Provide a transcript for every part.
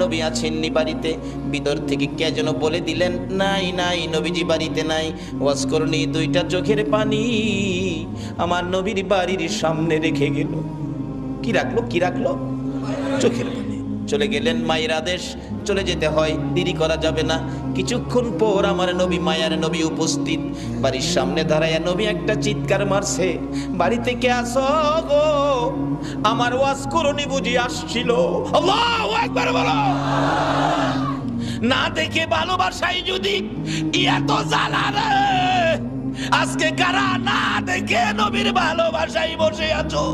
নবী আছেননি বাড়িতে। ভিতর থেকে কে যেন বলে দিলেন, নাই নাই, নবীজি বাড়িতে নাই। ওয়াজ করনি, দুইটা চোখের পানি আমার নবীর বাড়ির সামনে রেখে গেল। কি রাখলো? কি রাখলো? চোখের পানি। চলে গেলেন, মায়ের আদেশ, চলে যেতে হয়, দেরি করা যাবে না। কিছুক্ষণ পর আমার নবী, মায়ার নবী উপস্থিত। বাড়ির সামনে দাঁড়ায় নবী একটা চিৎকার মারছে, বাড়ি থেকে আসো গো, আমার ওয়াজ করনি বুঝি আসছিল। আল্লাহু আকবার বলো। না দেখে ভালোবাসাই যদি এত জ্বালা রে, আজকে কারা না দেখে নবীর ভালোবাসাই বসে আছো?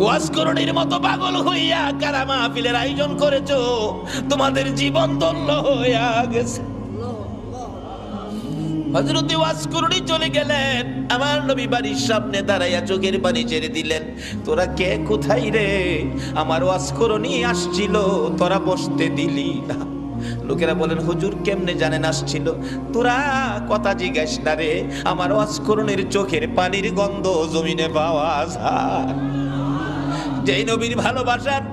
ওয়াজ করণীর মতো পাগল হইয়া কারা মাহফিলের আয়োজন করেছো? তোমাদের জীবন ধন্য হইয়া গেছে। হযরত ওয়াজ করণী চলে গেলেন, আমার নবী বাড়ির সামনে দাঁড়াইয়া চোখের পানি ছেড়ে দিলেন। তোরা কে, কোথায় রে? আমার ওয়াজ করণী আসছিল, তোরা বসতে দিলি না। লোকেরা বলেন, হুজুর কেমনে জানেন আসছিল? তোরা কথা জিজ্ঞাস না রে, আমার ওয়াজ করণীর চোখের পানির গন্ধ জমিনে পাওয়া যায়। যেই নবীর ভালোবাসার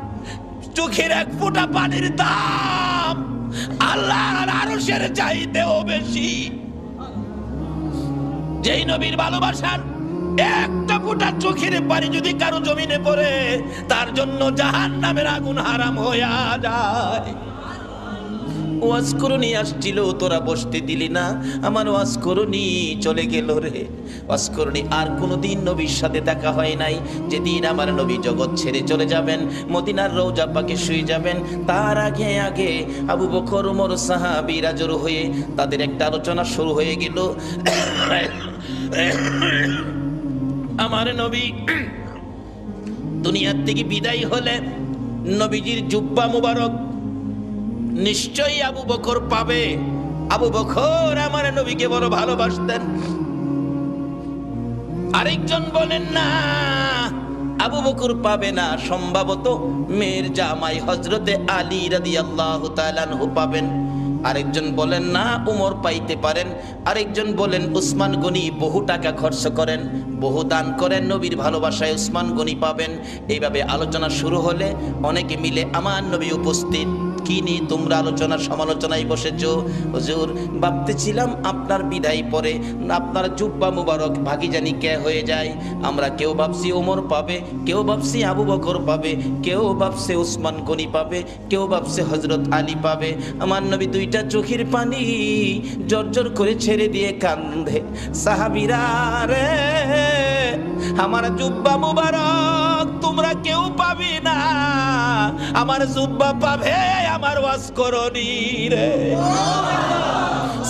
চোখের এক ফোঁটা পানির দাম আল্লাহর আরশের চাইতেও বেশি। যেই নবীর ভালোবাসার একটা ফোঁটা চোখের পানি যদি কারো জমিনে পড়ে, তার জন্য জাহান্নামের আগুন হারাম হইয়া যায়। ওয়াজ করণী আসছিল, তোরা বসতে দিলি না, আমার ওয়াজ করণী চলে গেল রে। ওয়াজ করণী আর কোনোদিন নবীর সাথে দেখা হয় নাই। যেদিন আমার নবী জগৎ ছেড়ে চলে যাবেন, মদিনার রওজা পাকে শুয়ে যাবেন, তার আগে আগে আবু বকর, ওমর, সাহাবীরা জড়ো হয়ে তাদের একটা আলোচনা শুরু হয়ে গেল। আমার নবী দুনিয়ার থেকে বিদায় হলে নবীজির জুব্বা মুবারক নিশ্চয়ই আবু বকর পাবে। আবু বকর আমার নবীকে বড় ভালোবাসতেন। আরেকজন বলেন না, আবু বকর পাবে না, সম্ভবত মেয়ের জামাই হযরতে আলী রাদিয়াল্লাহু তাআলা আনহু পাবেন। আরেকজন বলেন না, উমর পাইতে পারেন। আরেকজন বলেন উসমান গনি বহু টাকা খরচ করেন, বহু দান করেন, নবীর ভালোবাসায় উসমান গনি পাবেন। এইভাবে আলোচনা শুরু হলে অনেকে মিলে আমার নবী উপস্থিত। কি নিয়ে তোমরা আলোচনা সমালোচনায় বসেছো? হুজুর ভাবতেছিলাম আপনার বিদায় পরে আপনার জুব্বা মুবারক ভাগি জানি কে হয়ে যায়। আমরা কেউ ভাবছি ওমর পাবে, কেউ ভাবছি আবু বকর পাবে, কেউ ভাবছে উসমান গনি পাবে, কেউ ভাবছে হযরত আলী পাবে। আমার নবী দুইটা চোখের পানি জর্জর করে ছেড়ে দিয়ে কান্দে, সাহাবীরা রে, আমার জুব্বা মুবারক তোমরা কেউ পাবি না, আমার জুব্বা পাবে আমার ওয়াজ করণী রে।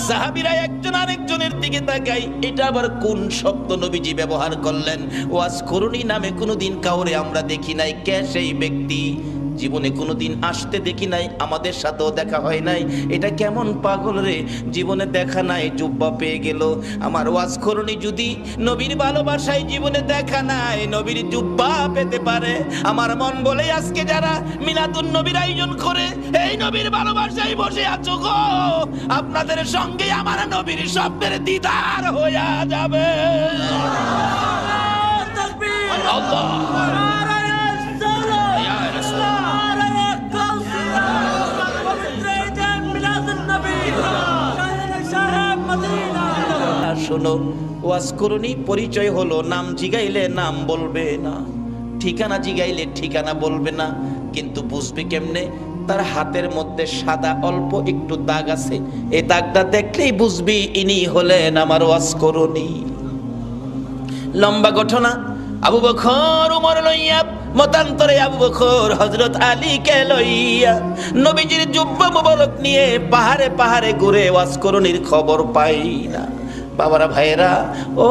সাহাবীরা একজন আরেকজনের দিকে তাকাই, এটা আবার কোন শব্দ নবীজি ব্যবহার করলেন? ওয়াজ করণী নামে কোনোদিন কাউরে আমরা দেখি নাই। কে সেই ব্যক্তি? জীবনে কোনোদিন আসতে দেখি নাই, আমাদের সাথেও দেখা হয় নাই। এটা কেমন পাগল রে, জীবনে দেখা নাই, জুব্বা পেয়ে গেল। আমার ওয়াজ করণী যদি নবীর ভালোবাসায় জীবনে দেখা নাই, নবীর জুব্বা পেতে পারে। আমার মন বলে আজকে যারা মিলাদুন নবীর আয়োজন করে এই নবীর ভালোবাসায় বসে আছো গো, আপনাদের সঙ্গে আমার নবীর স্বপ্নের দিদার হইয়া যাবে। আল্লাহ শোনো, ওয়াজ করণী পরিচয় হলো, নাম জিগাইলে নাম বলবে না, ঠিকানা জিগাইলে ঠিকানা বলবে না, কিন্তু বুঝবে কেমনে? তার হাতের মধ্যে সাদা অল্প একটু দাগ আছে, এই দাগটা দেখলেই বুঝবি ইনি হলেন আমার ওয়াজ করণী। লম্বা ঘটনা। আবু বকর উমর লইয়া, মতান্তরে আবু বকর হযরত আলীকে লইয়া নবীজির জুব্বা মুবারক নিয়ে পাহাড়ে পাহাড়ে ঘুরে ওয়াজ করণীর খবর পাই না। বাবারা ভাইয়েরা, ও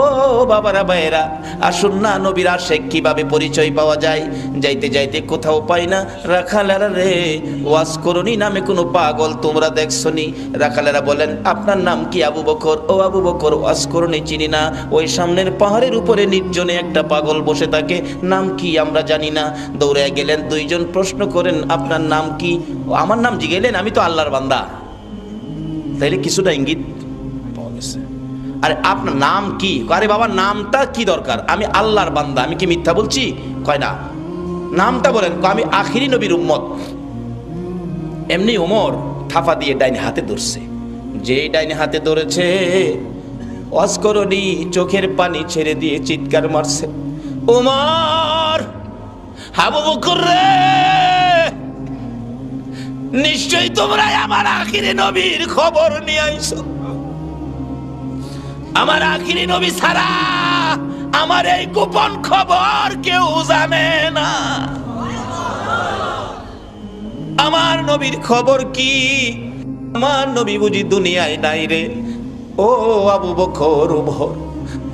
বাবারা ভাইয়েরা, আসুন না নবীর আশেক কিভাবে পরিচয় পাওয়া যায়। যাইতে যাইতে কোথাও পাই না। রাখালেরা রে, ওয়াজ করণী নামে কোনো পাগল তোমরা দেখছনি? রাখালেরা বলেন, আপনার নাম কি? আবু বকর। ও আবু বকর, ওয়াজ করণী চিনি না। ওই সামনের পাহাড়ের উপরে নির্জনে একটা পাগল বসে থাকে, নাম কি আমরা জানি না। দৌড়ে গেলেন, দুইজন প্রশ্ন করেন, আপনার নাম কি? আমার নাম জিগাইলেন, আমি তো আল্লাহর বান্দা। তাইলে কিছুটা ইঙ্গিত পাওয়া গেছে। আরে আপনার নাম কি? আরে বাবা নামটা কি দরকার, আমি আল্লাহর বান্দা, আমি কি মিথ্যা বলছি? কয় না, নামটা বলেন, আমি আখিরি নবীর উম্মত। এমনি ওমর থাপা দিয়ে ডাইন হাতে ধরছে, যে ডাইন হাতে ধরেছে অস্করণী চোখের পানি ছেড়ে দিয়ে চিৎকার মারছে, ওমর, আবু বকর রে, নিশ্চয়ই তোমরা আমার আখিরি নবীর খবর নিয়ে আইছো। আমার আখিরি নবী ছাড়া আমার এই গোপন খবর কেউ জানে না। আমার নবীর খবর কি? আমার নবী বুঝি দুনিয়ায় নাই রে? ও আবু বকর, ওমর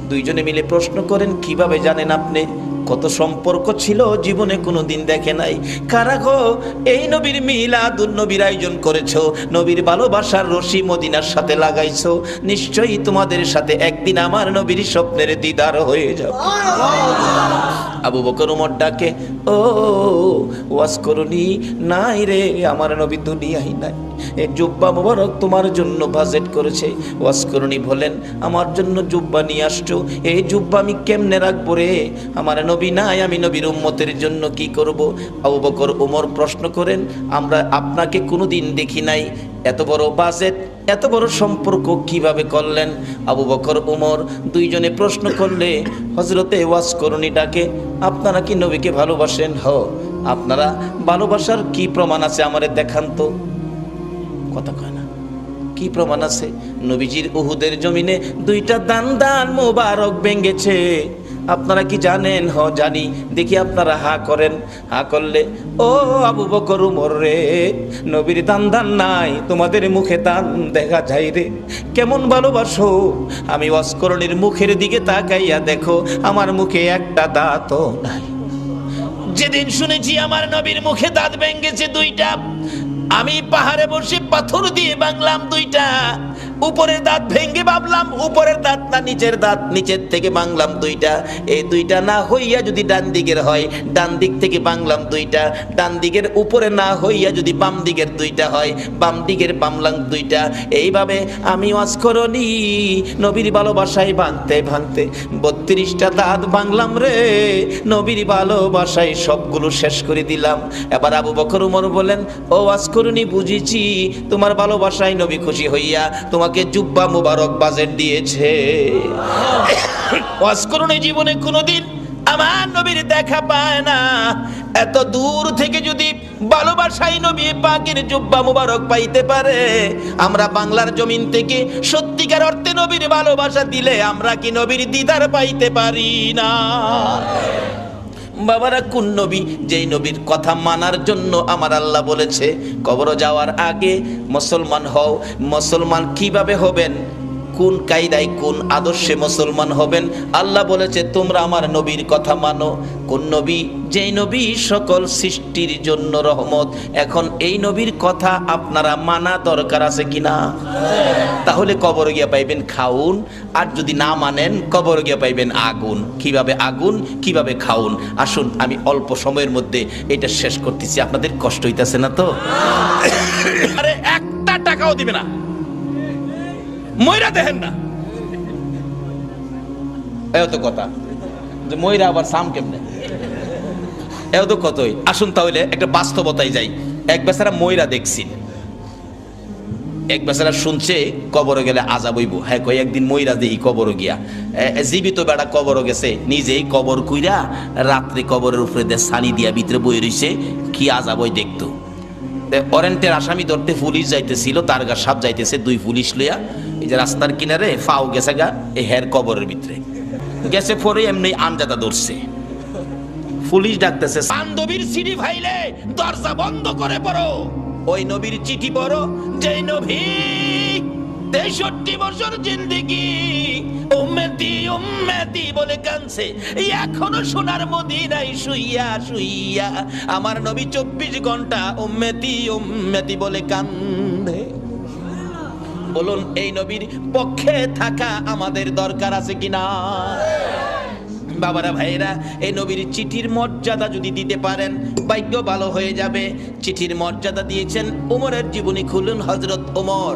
দুইজনে মিলে প্রশ্ন করেন, কিভাবে জানেন আপনি? কত সম্পর্ক ছিল, জীবনে কোনোদিন দেখে নাই। কারা গো এই নবীর মিলাদুন নবীর আয়োজন করেছো, নবীর ভালোবাসার রশি মদিনার সাথে লাগাইছো, নিশ্চয়ই তোমাদের সাথে একদিন আমার নবীর স্বপ্নের দিদার হয়ে যাবে। আবু বকর ওমর ডাকে, ও ওয়াজ করনি? নাই রে, আমার নবী দুনিয়ায় নাই। এই জুব্বা মোবারক তোমার জন্য বাজেট করেছে। ওয়াজ করনি বলেন, আমার জন্য জুব্বা নিয়ে আসছো, এই জুব্বা আমি কেমনে রাখবো রে? আমার নবী নাই, আমি নবীর উম্মতের জন্য কি করব? আবু বকর ওমর প্রশ্ন করেন, আমরা আপনাকে কোনোদিন দেখি নাই, এত বড় বাজেট, এত বড় সম্পর্ক কিভাবে করলেন? আবু বকর ওমর দুইজনে প্রশ্ন করলে হযরতে ওয়াজ করনি ডাকে, আপনারা কি নবীকে ভালোবাসেন? হ। আপনারা ভালোবাসার কি প্রমাণ আছে আমারে দেখান তো। কথা কয় না, কি প্রমাণ আছে? নবীজির উহুদের জমিনে দুইটা দান মোবারক ভেঙেছে, আপনারা কি জানেন? হ জানি। দেখি আপনারা হা করেন। হা করলে, ও আবু বকর ওমর রে, নবীর দান নাই, তোমাদের মুখে দান দেখা যায় রে। কেমন ভালোবাসো? আমি ওয়াসকরণীর মুখের দিকে তাকাইয়া দেখো, আমার মুখে একটা দাঁতও নাই। যেদিন শুনেছি আমার নবীর মুখে দাঁত ভেঙেছে দুইটা, আমি পাহাড়ে বসে পাথর দিয়ে ভাঙলাম দুইটা। উপরের দাঁত ভেঙে ভাবলাম উপরের দাঁত না নিচের দাঁত, নিচের থেকে ভাঙলাম দুইটা। এই দুইটা না হইয়া যদি ডান দিকের হয়, ডান দিক থেকে ভাঙলাম দুইটা। ডান দিকের উপরে না হইয়া যদি বাম দিকের দুইটা হয়, বাম দিকের ভাঙলাম দুইটা। এইভাবে আমি ওয়াজ করনি নবীর ভালোবাসায় ভাঙতে ভাঙতে 32টা দাঁত ভাঙলাম রে, নবীর ভালোবাসায় সবগুলো শেষ করে দিলাম। এবার আবু বকর ওমর বলেন, ও ওয়াজ করনি, বুঝেছি তোমার ভালোবাসায় নবী খুশি হইয়া তোমাকে জুব্বা মুবারক বাজেট দিয়েছে। ওয়াজ করনি জীবনে কোনোদিন আমার নবীর দেখা পায় না, এত দূর থেকে যদি ভালোবাসাই নবী পাকের জুব্বা মুবারক পাইতে পারে, আমরা বাংলার জমিন থেকে সত্যিকার অর্থে নবীর ভালোবাসা দিলে আমরা কি নবীর দিদার পাইতে পারি না? বাবারা, কোন নবী? যেই নবীর কথা মানার জন্য আমার আল্লাহ বলেছে কবর যাওয়ার আগে মুসলমান হও। মুসলমান কিভাবে হবেন, কোন কায়দায় কোন আদর্শে মুসলমান হবেন? আল্লাহ বলেছে তোমরা আমার নবীর কথা মানো। কোন নবী? যেই নবী সকল সৃষ্টির জন্য রহমত। এখন এই নবীর কথা আপনারা মানা দরকার আছে কিনা? তাহলে কবরে গিয়া পাইবেন খাউন, আর যদি না মানেন কবরে গিয়া পাইবেন আগুন। কিভাবে আগুন, কিভাবে খাউন? আসুন আমি অল্প সময়ের মধ্যে এটা শেষ করতেছি, আপনাদের কষ্ট হইতাছে না তো? আরে একটা টাকাও দিবে না, ময়রা দেখেন না, এও তো কথা যে ময়রা আবার সাম কেমনে, এও তো কতই। আসুন তাহলে একটা বাস্তবতায় যাই। এক বেচারা ময়রা দেখছি, এক বেচারা শুনছে কবরে গেলে আযাব হইব। হ্যাঁ কই একদিন ময়রা দেই কবরে গিয়া, জীবিত বেড়া কবরে গেছে, নিজেই কবর কইরা রাত্রে কবরের উপরে দিয়ে সানি দিয়া ভিতরে বই রইছে, কি আযাব হই দেখতো। ওয়ারেন্টের আসামি ধরতে পুলিশ যাইতেছিল, তার গা সাপ যাইতেছে, দুই পুলিশ লইয়া এই যে রাস্তার কিনারে ফাও গেছে গা এই হের কবরের ভিতরে গেছে, পরে এমনি আমজাদা ধরছে। পুলিশ ডাকতেছে, বান্ধবীর চিঠি ভাইলে দরজা বন্ধ করে পড়ো। ওই নবীর চিঠি পড়ো যেই নবী 63 বছর জিন্দেগি উম্মতি উম্মতি বলে কাঁদছে, এখনো সোনার মদিনায় শুইয়া শুইয়া আমার নবী 24 ঘন্টা উম্মতি উম্মতি বলে কান্দে। বলুন এই নবীর পক্ষে থাকা আমাদের দরকার আছে কিনা? বাবারা ভাইরা, এই নবীর চিঠির মর্যাদা যদি দিতে পারেন ভাগ্য ভালো হয়ে যাবে। চিঠির মর্যাদা দিয়েছেন ওমরের জীবনী খুলুন, হযরত ওমর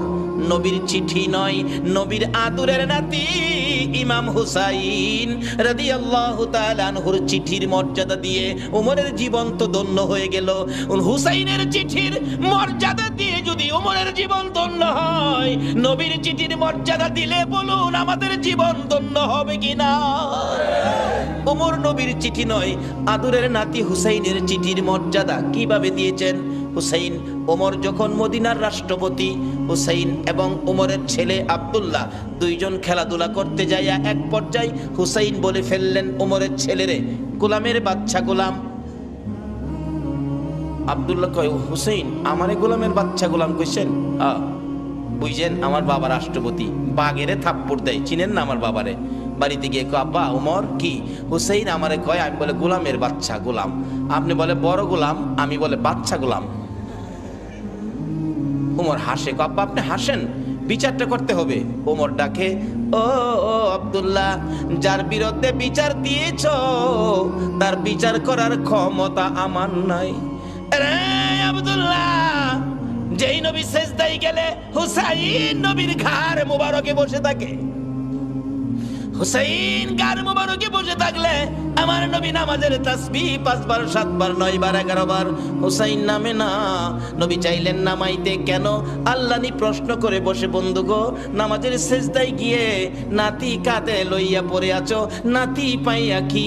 নবীর চিঠি নয়, নবীর আদরের নাতি ইমাম হুসাইন রাদিয়াল্লাহু তাআলা আনহুর চিঠির মর্যাদা দিয়ে ওমরের জীবন তো ধন্য হয়ে গেল। হুসাইনের চিঠির মর্যাদা দিয়ে যদি ওমরের জীবন ধন্য হয়, নবীর চিঠির মর্যাদা দিলে বলুন আমাদের জীবন ধন্য হবে কিনা? ওমর নবীর চিঠি নয়, আদরের নাতি হুসাইনের চিঠির মর্যাদা কিভাবে দিয়েছেন? হুসাইন, ওমর যখন মদিনার রাষ্ট্রপতি, হুসাইন এবং ওমরের ছেলে আব্দুল্লাহ দুইজন খেলাধুলা করতে যাইয়া এক পর্যায়ে হুসাইন বলে ফেললেন ওমরের ছেলেরে, গোলামের বাচ্চা গোলাম। আব্দুল্লাহ কয়, হুসাইন আমারে গোলামের বাচ্চা গোলাম কইছেন? বুঝছেন আমার বাবা রাষ্ট্রপতি, বাগেরে থাপ্পড় দেয়, চিনেন না আমার বাবারে? বাড়িতে গিয়ে কয়, আব্বা ওমর কি? হুসাইন আমারে কয়, আমি বলে গোলামের বাচ্চা গোলাম, আপনি বলে বড় গোলাম, আমি বলে বাচ্চা গোলাম। ওমর হাসে, আব্বা আপনি হাসেন, বিচারটা করতে হবে। ওমর ডাকে, ও আব্দুল্লাহ, যার বিরুদ্ধে বিচার দিয়েছ তার বিচার করার ক্ষমতা আমার নাই। রে আব্দুল্লাহ, যেই নবী সেজদায় গেলে হুসাইন নবীর ঘাড় মুবারকে বসে থাকে, হুসাইন ঘাড় মুবারকে বসে থাকলে আমার নবী নামাজের তাসবিহ 5 বার 7 বার 9 বার 11 বার হুসাইন নামে না। নবী চাইলেন নামাইতে, কেন? আল্লাহ নি প্রশ্ন করে বসে, বন্ধু গো নামাজের সেজদায় গিয়ে নাতি কাঁধে লইয়া পড়ে আছো, নাতি পাইয়া কি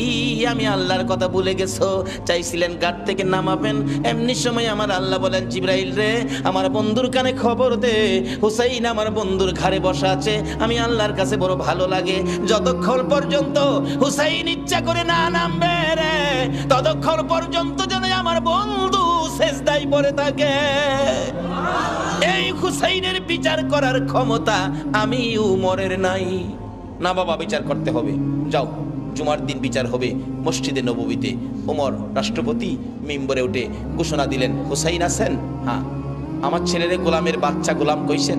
আমি আল্লাহর কথা ভুলে গেছো? চাইছিলেন ঘাট থেকে নামাবেন, এমনি সময় আমার আল্লাহ বলেন, জিবরাইল রে আমার বন্ধুর কানে খবর দে, হুসাইন আমার বন্ধুর ঘাড়ে বসা আছে, আমি আল্লাহর কাছে বড় ভালো লাগে, যতক্ষণ পর্যন্ত হুসাইন ইচ্ছা করে না নামবে রে, ততক্ষণ পর্যন্ত যেন আমার বন্ধু সেজদায় পড়ে থাকে। এই হুসাইনের বিচার করার ক্ষমতা আমি উমরের নাই। না বাবা, বিচার করতে হবে, যাও জুমার দিন বিচার হবে মসজিদে নববীতে। ওমর রাষ্ট্রপতি মিম্বরে উঠে ঘোষণা দিলেন, হুসাইন আছেন? হ্যাঁ। আমার ছেলেরে গোলামের বাচ্চা গোলাম কইছেন?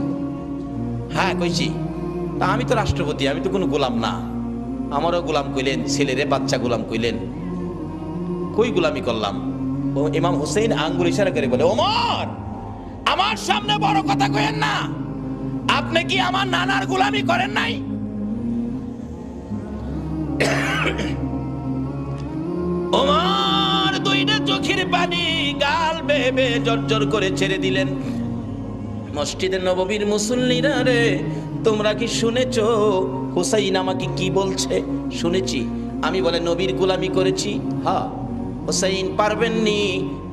হ্যাঁ কইছি। তা আমি তো রাষ্ট্রপতি, আমি তো কোনো গোলাম না, আমারও গোলাম কইলেন, ছেলেরে বাচ্চা গোলাম কইলেন, কই গোলামি করলাম? ইমাম হুসাইন আঙ্গুল ইশারা করে বলে, ওমর আমার সামনে বড় কথা কইেন না, আপনি কি আমার নানার গোলামি করেন নাই? ওমর দুইটা চোখের পানি গাল বেয়ে বেয়ে জর্জর করে ছেড়ে দিলেন। মসজিদে নববীর মুসল্লিরা রে, তোমরা কি শুনেছো হুসাইন আমাকে কি বলছে? শুনেছি। আমি বলে নবীর গোলামি করেছি। হ্যাঁ। হুসাইন পারবেননি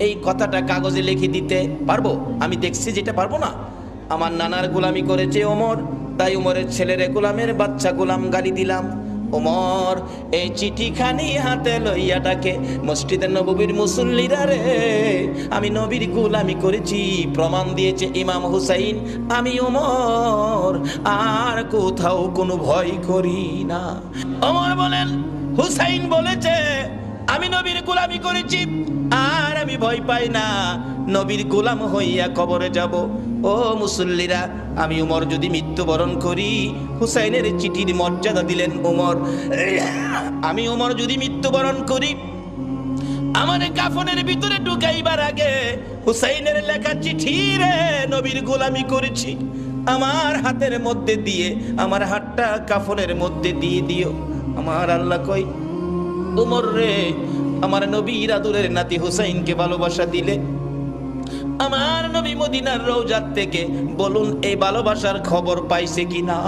এই কথাটা কাগজে লিখে দিতে? পারবো। আমি দেখছি যেটা পারবো না। আমার নানার গোলামি করেছে ওমর, তাই ওমরের ছেলেরে গোলামের বাচ্চা গোলাম গালি দিলাম। ওমর এই চিঠিখানি হাতে লইয়া ডাকে, মসজিদের নববীর মুসল্লিরা রে, আমি নবীর গোলামি করেছি, প্রমাণ দিয়েছে ইমাম হুসাইন, আমি ওমর আর কোথাও কোনো ভয় করি না। ওমর বলেন, হুসাইন বলেছে আমি নবীর গোলামি করেছি আর আমি ভয় পাই না, নবীর গোলাম হইয়া কবরে যাব। ও মুসল্লিরা, আমি উমর যদি মৃত্যুবরণ করি, হুসাইনের চিঠির মর্যাদা দিলেন উমর, আমি উমর যদি মৃত্যুবরণ করি, আমার কাফনের ভিতরে ঢুকাইবার আগে হুসাইনের লেখা চিঠি রে, নবীর গোলামি করেছি, আমার হাতের মধ্যে দিয়ে আমার হাতটা কাফনের মধ্যে দিয়ে দিও। আমার আল্লাহ কই, উমর রে, আমার নবীর আদরের নাতি হুসাইনকে ভালোবাসা দিলে, আমার নবী মদিনার রওজাত থেকে বলুন এই ভালোবাসার খবর পাইছে কিনা?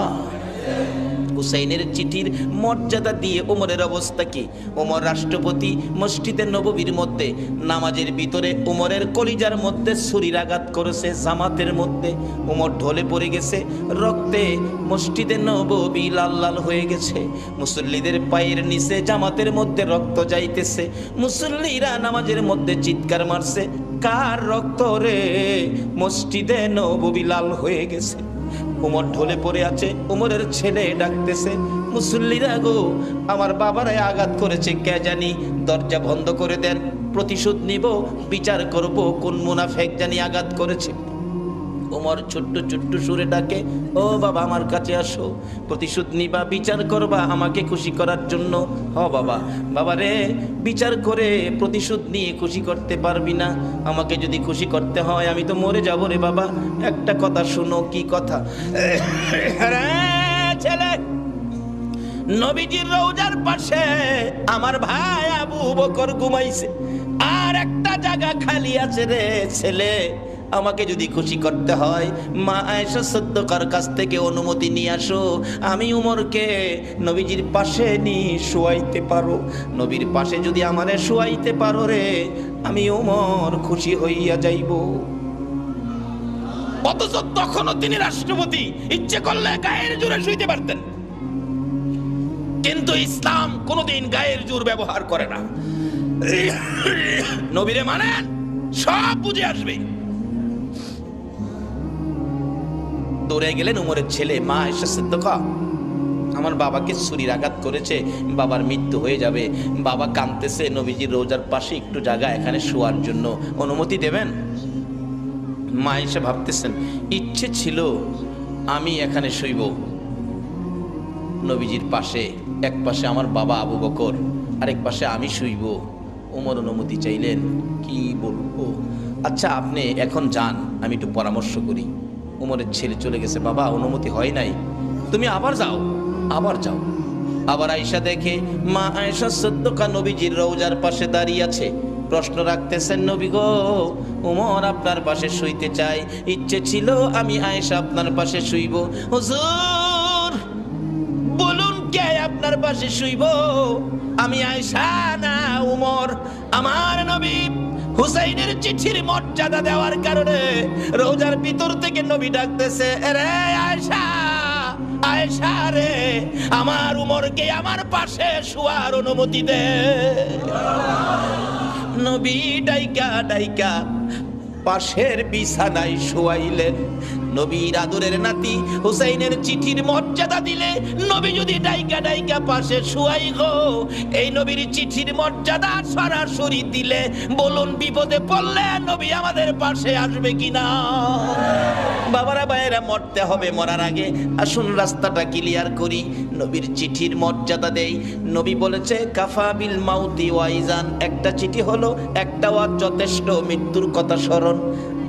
হুসাইনের চিঠির মর্যাদা দিয়ে ওমরের অবস্থা কি? ওমর রাষ্ট্রপতি, মসজিদে নববীর মধ্যে নামাজের ভিতরে ওমরের কলিজার মধ্যে ছুরির আঘাত করেছে, জামাতের মধ্যে ওমর ঢলে পড়ে গেছে, রক্তে মসজিদে নববী লাল লাল হয়ে গেছে, মুসল্লিদের পায়ের নিচে জামাতের মধ্যে রক্ত যাইতেছে, মুসল্লিরা নামাজের মধ্যে চিৎকার মারছে, কার রক্ত রে? মসজিদে নববী লাল হয়ে গেছে, ওমর ঢলে পড়ে আছে, ওমরের ছেলে ডাকতেছে, মুসল্লিরা গো, আমার বাবারে আঘাত করেছে কে জানি, দরজা বন্ধ করে দেন, প্রতিশোধ নিব, বিচার করব কোন মুনাফেক জানি আঘাত করেছে। ওমর ছোট্ট ছোট্ট সুরে ডাকে, ও বাবা আমার কাছে আসো, প্রতিশোধ নিবা, বিচার করবা আমাকে খুশি করার জন্য। হ বাবা, বাবা রে, বিচার করে প্রতিশোধ নিয়ে খুশি করতে পারবি না, আমাকে যদি খুশি করতে হয় আমি তো মরে যাব রে বাবা। একটা কথা শুনো। কি কথা? ছেলে, নবীজির রওজার পাশে আমার ভাই আবু বকর ঘুমাইছে, আর একটা জায়গা খালি আছে রে ছেলে, আমাকে যদি খুশি করতে হয় মা আয়েশা সিদ্দিকার কাছ থেকে অনুমতি নিয়ে আসো, আমি উমরকে নবীজির পাশে নিয়ে শোয়াইতে পারো। নবীর পাশে যদি আমারে শোয়াইতে পারো রে, আমি উমর খুশি হইয়া যাইব। অথচ তখনও তিনি রাষ্ট্রপতি, ইচ্ছে করলে গায়ের জোরে শুইতে পারতেন, কিন্তু ইসলাম কোনোদিন গায়ের জোর ব্যবহার করে না। নবীরে মানেন, সব বুঝে আসবে। দৌড়ে গেলেন উমরের ছেলে, মা আয়েশা সিদ্দিকা, আমার বাবাকে ছুরির আঘাত করেছে, বাবার মৃত্যু হয়ে যাবে, বাবা কাঁদতেছে, নবীজির রোজার পাশে একটু জায়গা এখানে শোয়ার জন্য অনুমতি দেবেন? মা আয়েশা ভাবতেছেন, ইচ্ছে ছিল আমি এখানে শুইব নবীজির পাশে, এক পাশে আমার বাবা আবু বকর, আরেক পাশে আমি শুইব। ওমর অনুমতি চাইলেন। কি বলবো? আচ্ছা আপনি এখন যান, আমি একটু পরামর্শ করি। ওমরের ছেলে চলে গেছে। বাবা অনুমতি হয় নাই, তুমি আবার যাও, আবার যাও। আবার আয়েশা দেখে মা আয়েশা সিদ্দিকা নবীজির রওজার পাশে দাঁড়িয়ে আছে, প্রশ্ন রাখতেছেন, নবী গো, ওমর আপনার পাশে শুইতে চাই, ইচ্ছে ছিল আমি আয়েশা আপনার পাশে শুইব। হুজুর বলুন কে আপনার পাশে শুইব? আমি আয়েশা না উমর? আমার নবী হুসাইনের চিঠির মর্যাদা দেওয়ার কারণে রোজার ভিতর থেকে নবী ডাকতেছে, রে আয়েশা, আয়েশা রে, আমার উমরকে আমার পাশে শোয়ার অনুমতি দে। নবী ডাইকা ডাইকা পাশের বিছানায় শোয়াইলেন। নবীর আদরের নাতি হুসাইনের চিঠির মর্যাদা দিলে নবী যদি ডাইকা ডাইকা পাশে শোয়াই গো, এই নবীর চিঠির মর্যাদা সরাসরি দিলে বলুন বিপদে পড়লে নবী আমাদের পাশে আসবে কিনা? বাবারা ভাইয়েরা, মরতে হবে, মরার আগে আসুন রাস্তাটা ক্লিয়ার করি। নবীর চিঠির মর্যাদা দেই। নবী বলেছে কাফা বিল মাউতি ওয়াইজান, একটা চিঠি হলো একটা ওয়াজ যথেষ্ট, মৃত্যুর কথা স্মরণ।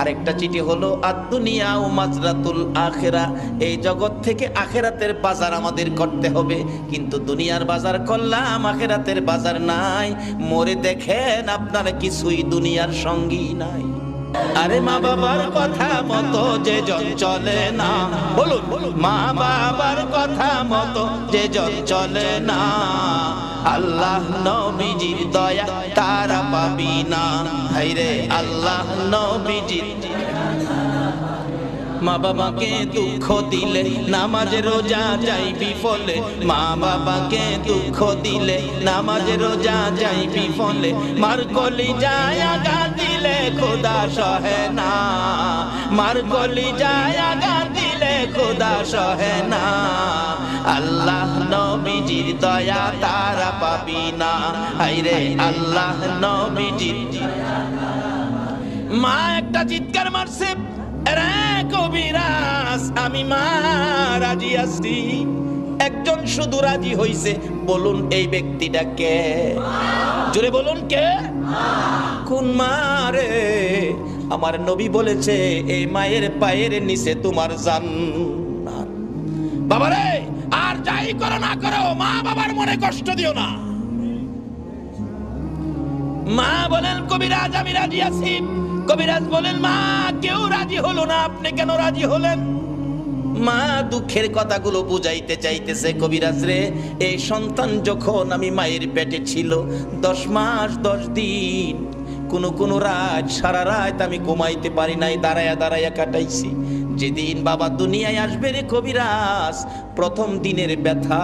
আরেকটা চিঠি হলো আদ-দুনিয়া ও মাজরাতুল আখিরা, এই জগৎ থেকে আখিরাতের বাজার আমাদের করতে হবে, কিন্তু দুনিয়ার বাজার করলাম, আখিরাতের বাজার নাই। মরে দেখেন আপনার কিছুই দুনিয়ার সঙ্গী নাই। আরে মা বাবার কথা মতো যে জন চলে না, বলুন বলুন, মা বাবার কথা মতো যে জন চলে না, আল্লাহ নবীজির দয়া তারা পাবি না। হায়রে আল্লাহ নবীজির। মা বাবাকে দুঃখ দিলে নামাজ রোজা যাইবি ফলে, মা বাবাকে দুঃখ দিলে নামাজ রোজা যাইবি ফলে, মার কলি যায় আগা দিলে খোদা সহে না, মার কলি যায় আগা দিলে খোদা সহে না, আল্লাহ নবীজির দয়া তারা পাবি না। হায়রে আল্লাহ নবীজির। মা একটা চিৎকার মারছে, কবিরাজ আমি মা রাজি আছি। একজন শুধু রাজি হইছে, বলুন এই ব্যক্তিটা কে? জোরে বলুন কে? কোন মা রে? আমার নবী বলেছে এই মায়ের পায়ের নিচে তোমার জান্নাত। বাবারে, আর যাই করো না করো, মা বাবার মনে কষ্ট দিও না। মা বলেন কবিরাজ আমি রাজি আছি। কবিরাজ বলেন মা কেউ রাজি হলো না, আপনি কেন রাজি হলেন? মা দুঃখের কথাগুলো বুঝাইতে চাইতেছে, কবিরাজ রে, এই সন্তান যখন আমি মায়ের পেটে ছিল 10 মাস 10 দিন, কোন রাত সারা রাত আমি ঘুমাইতে পারি নাই, দাঁড়ায়া দাঁড়ায়া কাটাইছি। যেদিন বাবা দুনিয়ায় আসবে রে কবিরাজ, প্রথম দিনের ব্যথা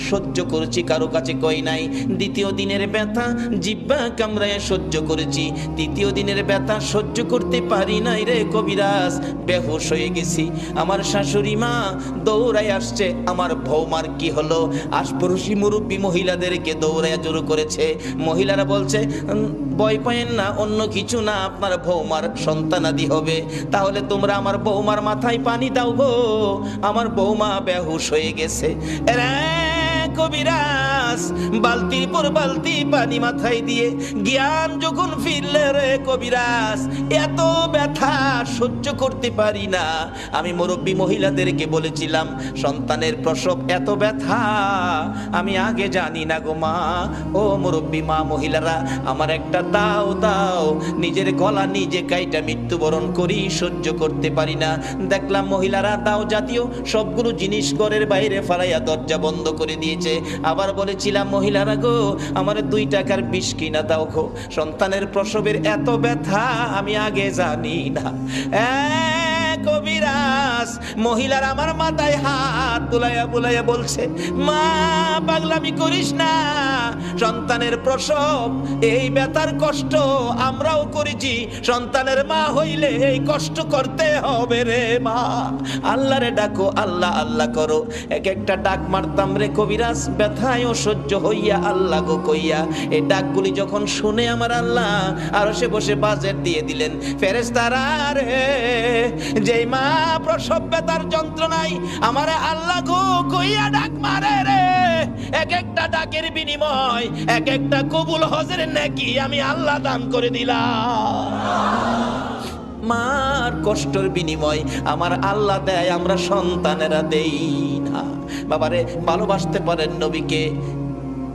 সহ্য করেছি, কারো কাছে কই নাই। দ্বিতীয় দিনের ব্যথা জিহ্বা কামড়ায় সহ্য করেছি। তৃতীয় দিনের ব্যথা সহ্য করতে পারি নাই রে কবিরাজ, বেহুশ হয়ে গেছি। আমার শাশুড়ি মা দৌড়ায় আসছে, আমার বৌমার কি হলো? আশপাশি মুরব্বী মহিলাদেরকে দৌড়ায় জোর করেছে। মহিলারা বলছে ভয় পায়েন না, অন্য কিছু না, আপনার বৌমার সন্তানাদি হবে। তাহলে তোমরা আমার বৌমার মাথায় পানি দাও গো, আমার বৌমা বেহুশ হয়ে গেছে। এরা কবিরাজ বালতির পর বালতি পানি মাথায় দিয়ে জ্ঞান যখন ফিরলে রে কবিরাজ, এত ব্যথা সহ্য করতে পারি না। আমি মুরব্বী মহিলাদেরকে বলেছিলাম সন্তানের প্রসব এত ব্যথা আমি আগে জানি না গো মা। ও মুরব্বী মা মহিলারা, আমার একটা দাও দাও, নিজের গলা নিজে কাইটা মৃত্যুবরণ করি, সহ্য করতে পারি না। দেখলাম মহিলারা দাও জাতীয় সবগুলো জিনিস ঘরের বাইরে ফালাইয়া দরজা বন্ধ করে দিয়েছে। আবার বলেছিলাম মহিলারা গো, আমার 2 টাকার বিষ কিনা দাও গো, সন্তানের প্রসবের এত ব্যথা আমি আগে জানি না। কবিরাজ মহিলার আমার মাথায় হাত বুলাইয়া বুলাইয়া বলছে মা পাগলামি করিস না, সন্তানের প্রসব এই ব্যথার কষ্ট আমরাও করেছি, সন্তানের মা হইলে এই কষ্ট করতে হবে রে মা। আল্লাহরে ডাকো, আল্লাহ আল্লাহ করো। এক একটা ডাক মারতাম রে কবিরাজ, ব্যথায় সহ্য হইয়া আল্লাহ গো কইয়া। এই ডাকগুলি যখন শুনে আমার আল্লাহ আর সে বসে বাজেট দিয়ে দিলেন, ফেরেশতারা রে যেই মা প্রসব ব্যথার যন্ত্রণায় আমার আল্লাহ গো কইয়া ডাক মারে রে, এক একটা ডাকের বিনিময় এক একটা কবুল হজের নেকি আমি আল্লাহ দান করে দিলাম। মার কষ্টের বিনিময় আমার আল্লাহ দেয়, আমরা সন্তানেরা দেই না। বাবারে ভালোবাসতে পারেন নবীকে,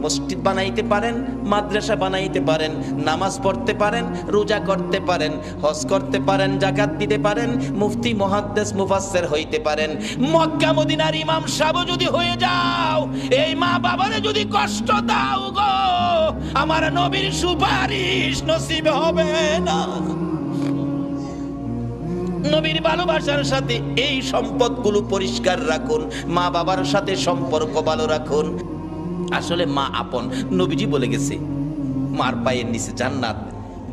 মসজিদ বানাইতে পারেন, মাদ্রাসা বানাইতে পারেন, নামাজ পড়তে পারেন, রোজা করতে পারেন, হজ করতে পারেন, যাকাত দিতে পারেন, মুফতি মুহাদ্দিস মুফাসসির হইতে পারেন, মক্কা মদিনার ইমাম সাহেব যদি হয়ে যাও, এই মা বাবারে যদি কষ্ট দাও গো, আমার নবীর সুপারিশ নসিব হবে না। নবীর ভালোবাসার সাথে এই সম্পদগুলো পরিষ্কার রাখুন, মা বাবার সাথে সম্পর্ক ভালো রাখুন। আসলে মা আপন, নবীজি বলে গেছে মার পায়ের নিচে জান্নাত,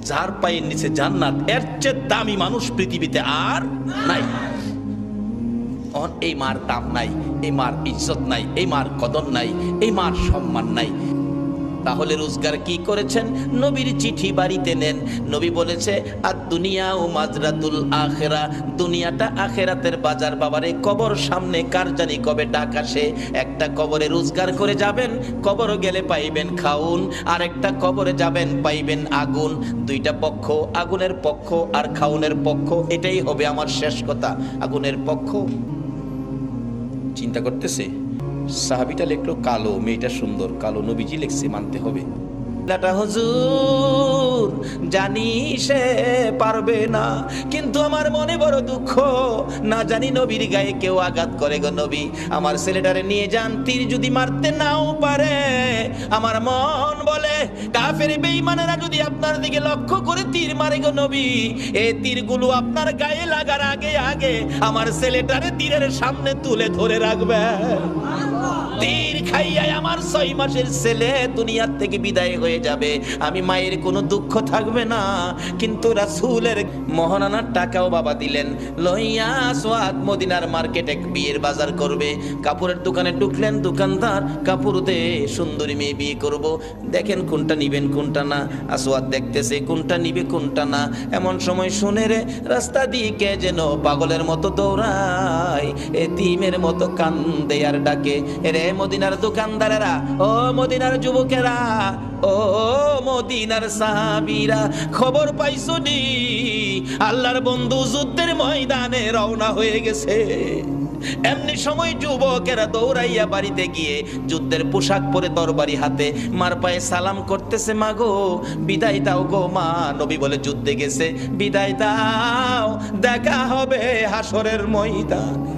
যার পায়ের নিচে জান্নাত এর চেয়ে দামি মানুষ পৃথিবীতে আর নাই। এই মার দাম নাই, এই মার ইজ্জত নাই, এই মার কদর নাই, এই মার সম্মান নাই। তাহলে রোজগার কি করেছেন? নবীর চিঠি বাড়িতে নেন। নবী বলেছে আর দুনিয়া ও মাজরাতুল আখেরা, দুনিয়াটা আখেরাতের বাজার। বাবারে কবর সামনে, কার জানি কবে ডাক আসে। একটা কবরে রোজগার করে যাবেন, কবর গেলে পাইবেন খাউন, আর একটা কবরে যাবেন পাইবেন আগুন। 2টা পক্ষ, আগুনের পক্ষ আর খাউনের পক্ষ। এটাই হবে আমার শেষ কথা, আগুনের পক্ষ। চিন্তা করতেছে সাহাবিটা লিখলো কালো, মেয়েটা সুন্দর, কালো নবীজি লিখছে, মানতে হবে। হুজুর জানি সে পারবে না, কিন্তু আমার মনে বড় দুঃখ, না জানি নবীর গায়ে কেউ আঘাত করে গো নবী। আমার ছেলেটারে নিয়ে যান, তীর যদি মারতে নাও পারে, আমার মন বলে কাফের বেঈমানেরা যদি আপনার দিকে লক্ষ্য করে তীর মারে গো নবী, এই তীরগুলো আপনার গায়ে লাগার আগে আগে আমার ছেলেটারে তীরের সামনে তুলে ধরে রাখবে। তীর খাইয়া আমার 6 মাসের ছেলে দুনিয়ার থেকে বিদায় হয়ে যাবে, আমি মায়ের কোনো দুঃখ থাকবে না। কিন্তু রাসূলের মহানানার টাকাও বাবা দিলেন, লইয়া সোয়াদ মদিনার মার্কেটে বিয়ের বাজার করবে। কাপড়ের দোকানে ঢুকলেন, দোকানদার কাপড় দে, সুন্দরী মেয়ে বিয়ে করব, দেখেন কোনটা নিবেন কোনটা না। আসওয়াদ দেখতেছে কোনটা নিবে কোনটা না। এমন সময় শুনে রে রাস্তা দিকে যেন পাগলের মতো দৌড়ায়, এতিমের মতো কান্দে আর ডাকে, রে মদিনার দোকানদারেরা, ও মদিনার যুবকেরা, ও মদিনার সাহাবীরা, খবর পাইছো নি আল্লাহর বন্ধু যুদ্ধের ময়দানে রওনা হয়ে গেছে। এমনি সময় যুবকেরা দৌড়াইয়া বাড়িতে গিয়ে যুদ্ধের পোশাক পরে তরবারি হাতে মার পায়ে সালাম করতেছে, মা গো বিদায় দাও গো মা। নবী বলে যুদ্ধে গেছে, বিদায় দাও, দেখা হবে হাসরের ময়দানে।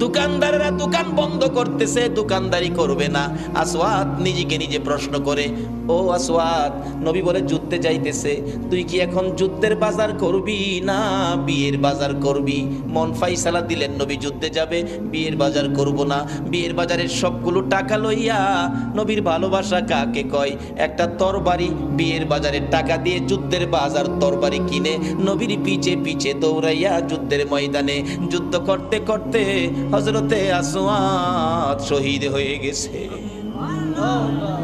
দোকানদাররা দোকান বন্ধ করতেছে, দোকানদারি করবে না। আসওয়াদ নিজেকে নিজে প্রশ্ন করে, ও আসওয়াদ, নবী বলে যুদ্ধে যাইতেছে, তুই কি এখন যুদ্ধের বাজার করবি না বিয়ের বাজার করবি? মন ফাইসালা দিলেন নবী যুদ্ধে যাবে, বিয়ের বাজার করব না। বিয়ের বাজারের সবগুলো টাকা লইয়া, নবীর ভালোবাসা কাকে কয়, একটা তরবারি বিয়ের বাজারের টাকা দিয়ে যুদ্ধের বাজার তরবারি কিনে নবীর পিছে পিছে দৌড়াইয়া যুদ্ধের ময়দানে যুদ্ধ করতে করতে হযরতে আসওয়াদ শহীদ হয়ে গেছে।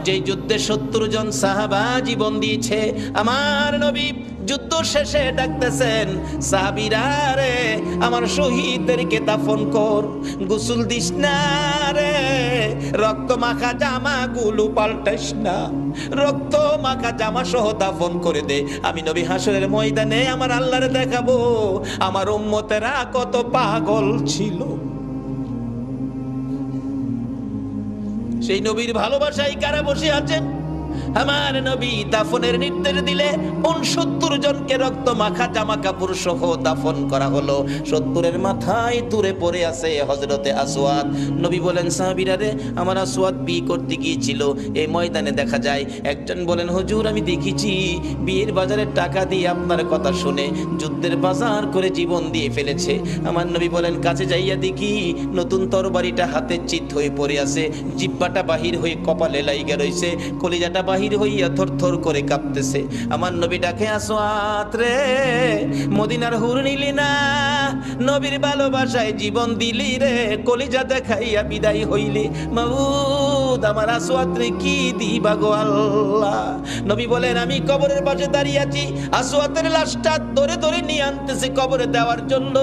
যে যুদ্ধে ৭০ জন সাহাবা জীবন দিয়েছে, আমার নবী যুদ্ধ শেষে ডাকতেছেন, সাহাবীরা রে আমার শহীদদেরকে দাফন কর, গোসল দিস না রে, রক্ত মাখা জামা গুলো পাল্টাইস না, রক্ত মাখা জামা সহ দাফন করে দে। আমি নবী হাসরের ময়দানে আমার আল্লাহরে দেখাবো আমার উম্মতেরা কত পাগল ছিল। সেই নবীর ভালোবাসায় কারা বসে আছেন? আমার নবী দাফনের নির্দেশ দিলে ৬৯ জনকে রক্ত মাখা জামা কাপড় সহ দাফন করা হলো। ৭০-এর মাথায় তুরে পড়ে আছে হযরতে আসওয়াদ। নবী বলেন, সাহাবীরা রে আমার আসওয়াদ বিয়ে করতে গিয়েছিল, এই ময়দানে দেখা যায়। একজন বলেন, হুজুর আমি দেখেছি বিয়ের বাজারের টাকা দিয়ে আপনার কথা শুনে যুদ্ধের বাজার করে জীবন দিয়ে ফেলেছে। আমার নবী বলেন, কাছে যাইয়া দেখি নতুন তরবারিটা হাতে চিত হয়ে পড়ে আছে, জিহ্বাটা বাহির হয়ে কপালে লাইগা রইছে, কলিজাটা বাহির হইয়া থরথর করে কাঁপতেছে। আমার নবী ডাকে, আসওয়াদ রে, মদিনার হুর নিলি না, নবীর ভালোবাসায় জীবন দিলি রে, কলিজা দেখাইয়া বিদায় হইলি, মাবুদ আমার আসওয়াদ রে কি দিবা গো আল্লাহ। নবী বলেন, আমি কবরের পাশে দাঁড়িয়ে আছি, আসওয়াদের লাশটা ধরে ধরে নিয়ে আনতেছে কবরে দেওয়ার জন্য।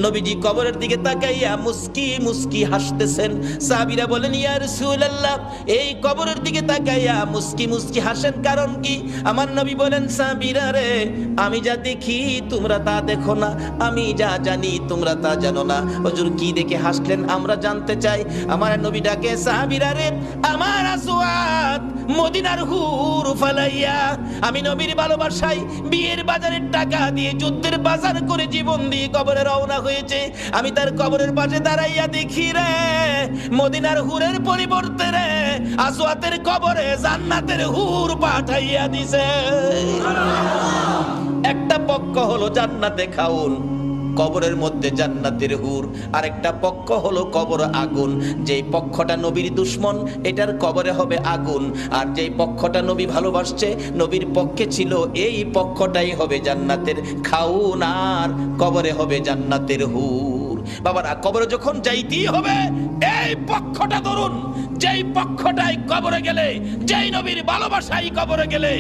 নবীজি কবরের দিকে তাকাইয়া মুস্কি মুস্কি হাসতেছেন। সাহাবীরা বলেন, ইয়া রাসূলুল্লাহ, এই কবরের দিকে তাকাইয়া মুস্কি মুস্কি হাসেন কারণ কি? আমার নবী বলেন, সাহাবীরা রে, আমি যা দেখি তোমরা তা দেখো না, আমি যা জানি তোমরা তা জানো না। হুজুর কি দেখে হাসলেন আমরা জানতে চাই। আমার নবী ডাকে, সাহাবীরা রে, আমার আসওয়াদ মদিনার হুর ফালাইয়া আমি নবীর ভালোবাসায় বিয়ের বাজারের টাকা দিয়ে যুদ্ধের বাজার করে জীবন দিয়ে কবরে রওনা হয়েছে। আমি তার কবরের পাশে দাঁড়াইয়া দেখি রে, মদিনার হুরের পরিবর্তে রে আসওয়াদের কবরে জান্নাতের হুর পাঠাইয়া দিছে। একটা পক্ষ হলো জান্নাতে খাউন, কবরের মধ্যে জান্নাতের হুর, আর একটা পক্ষ হলো কবর আগুন। যেই পক্ষটা নবীর দুশ্মন এটার কবরে হবে আগুন, আর যেই পক্ষটা নবী ভালোবাসছে নবীর পক্ষে ছিল এই পক্ষটাই হবে জান্নাতের খাউন, আর কবরে হবে জান্নাতের হুর। বাবারা, কবরে যখন যাইতেই হবে এই পক্ষটা ধরুন, যেই পক্ষটাই কবরে গেলে, যেই নবীর ভালোবাসাই কবরে গেলে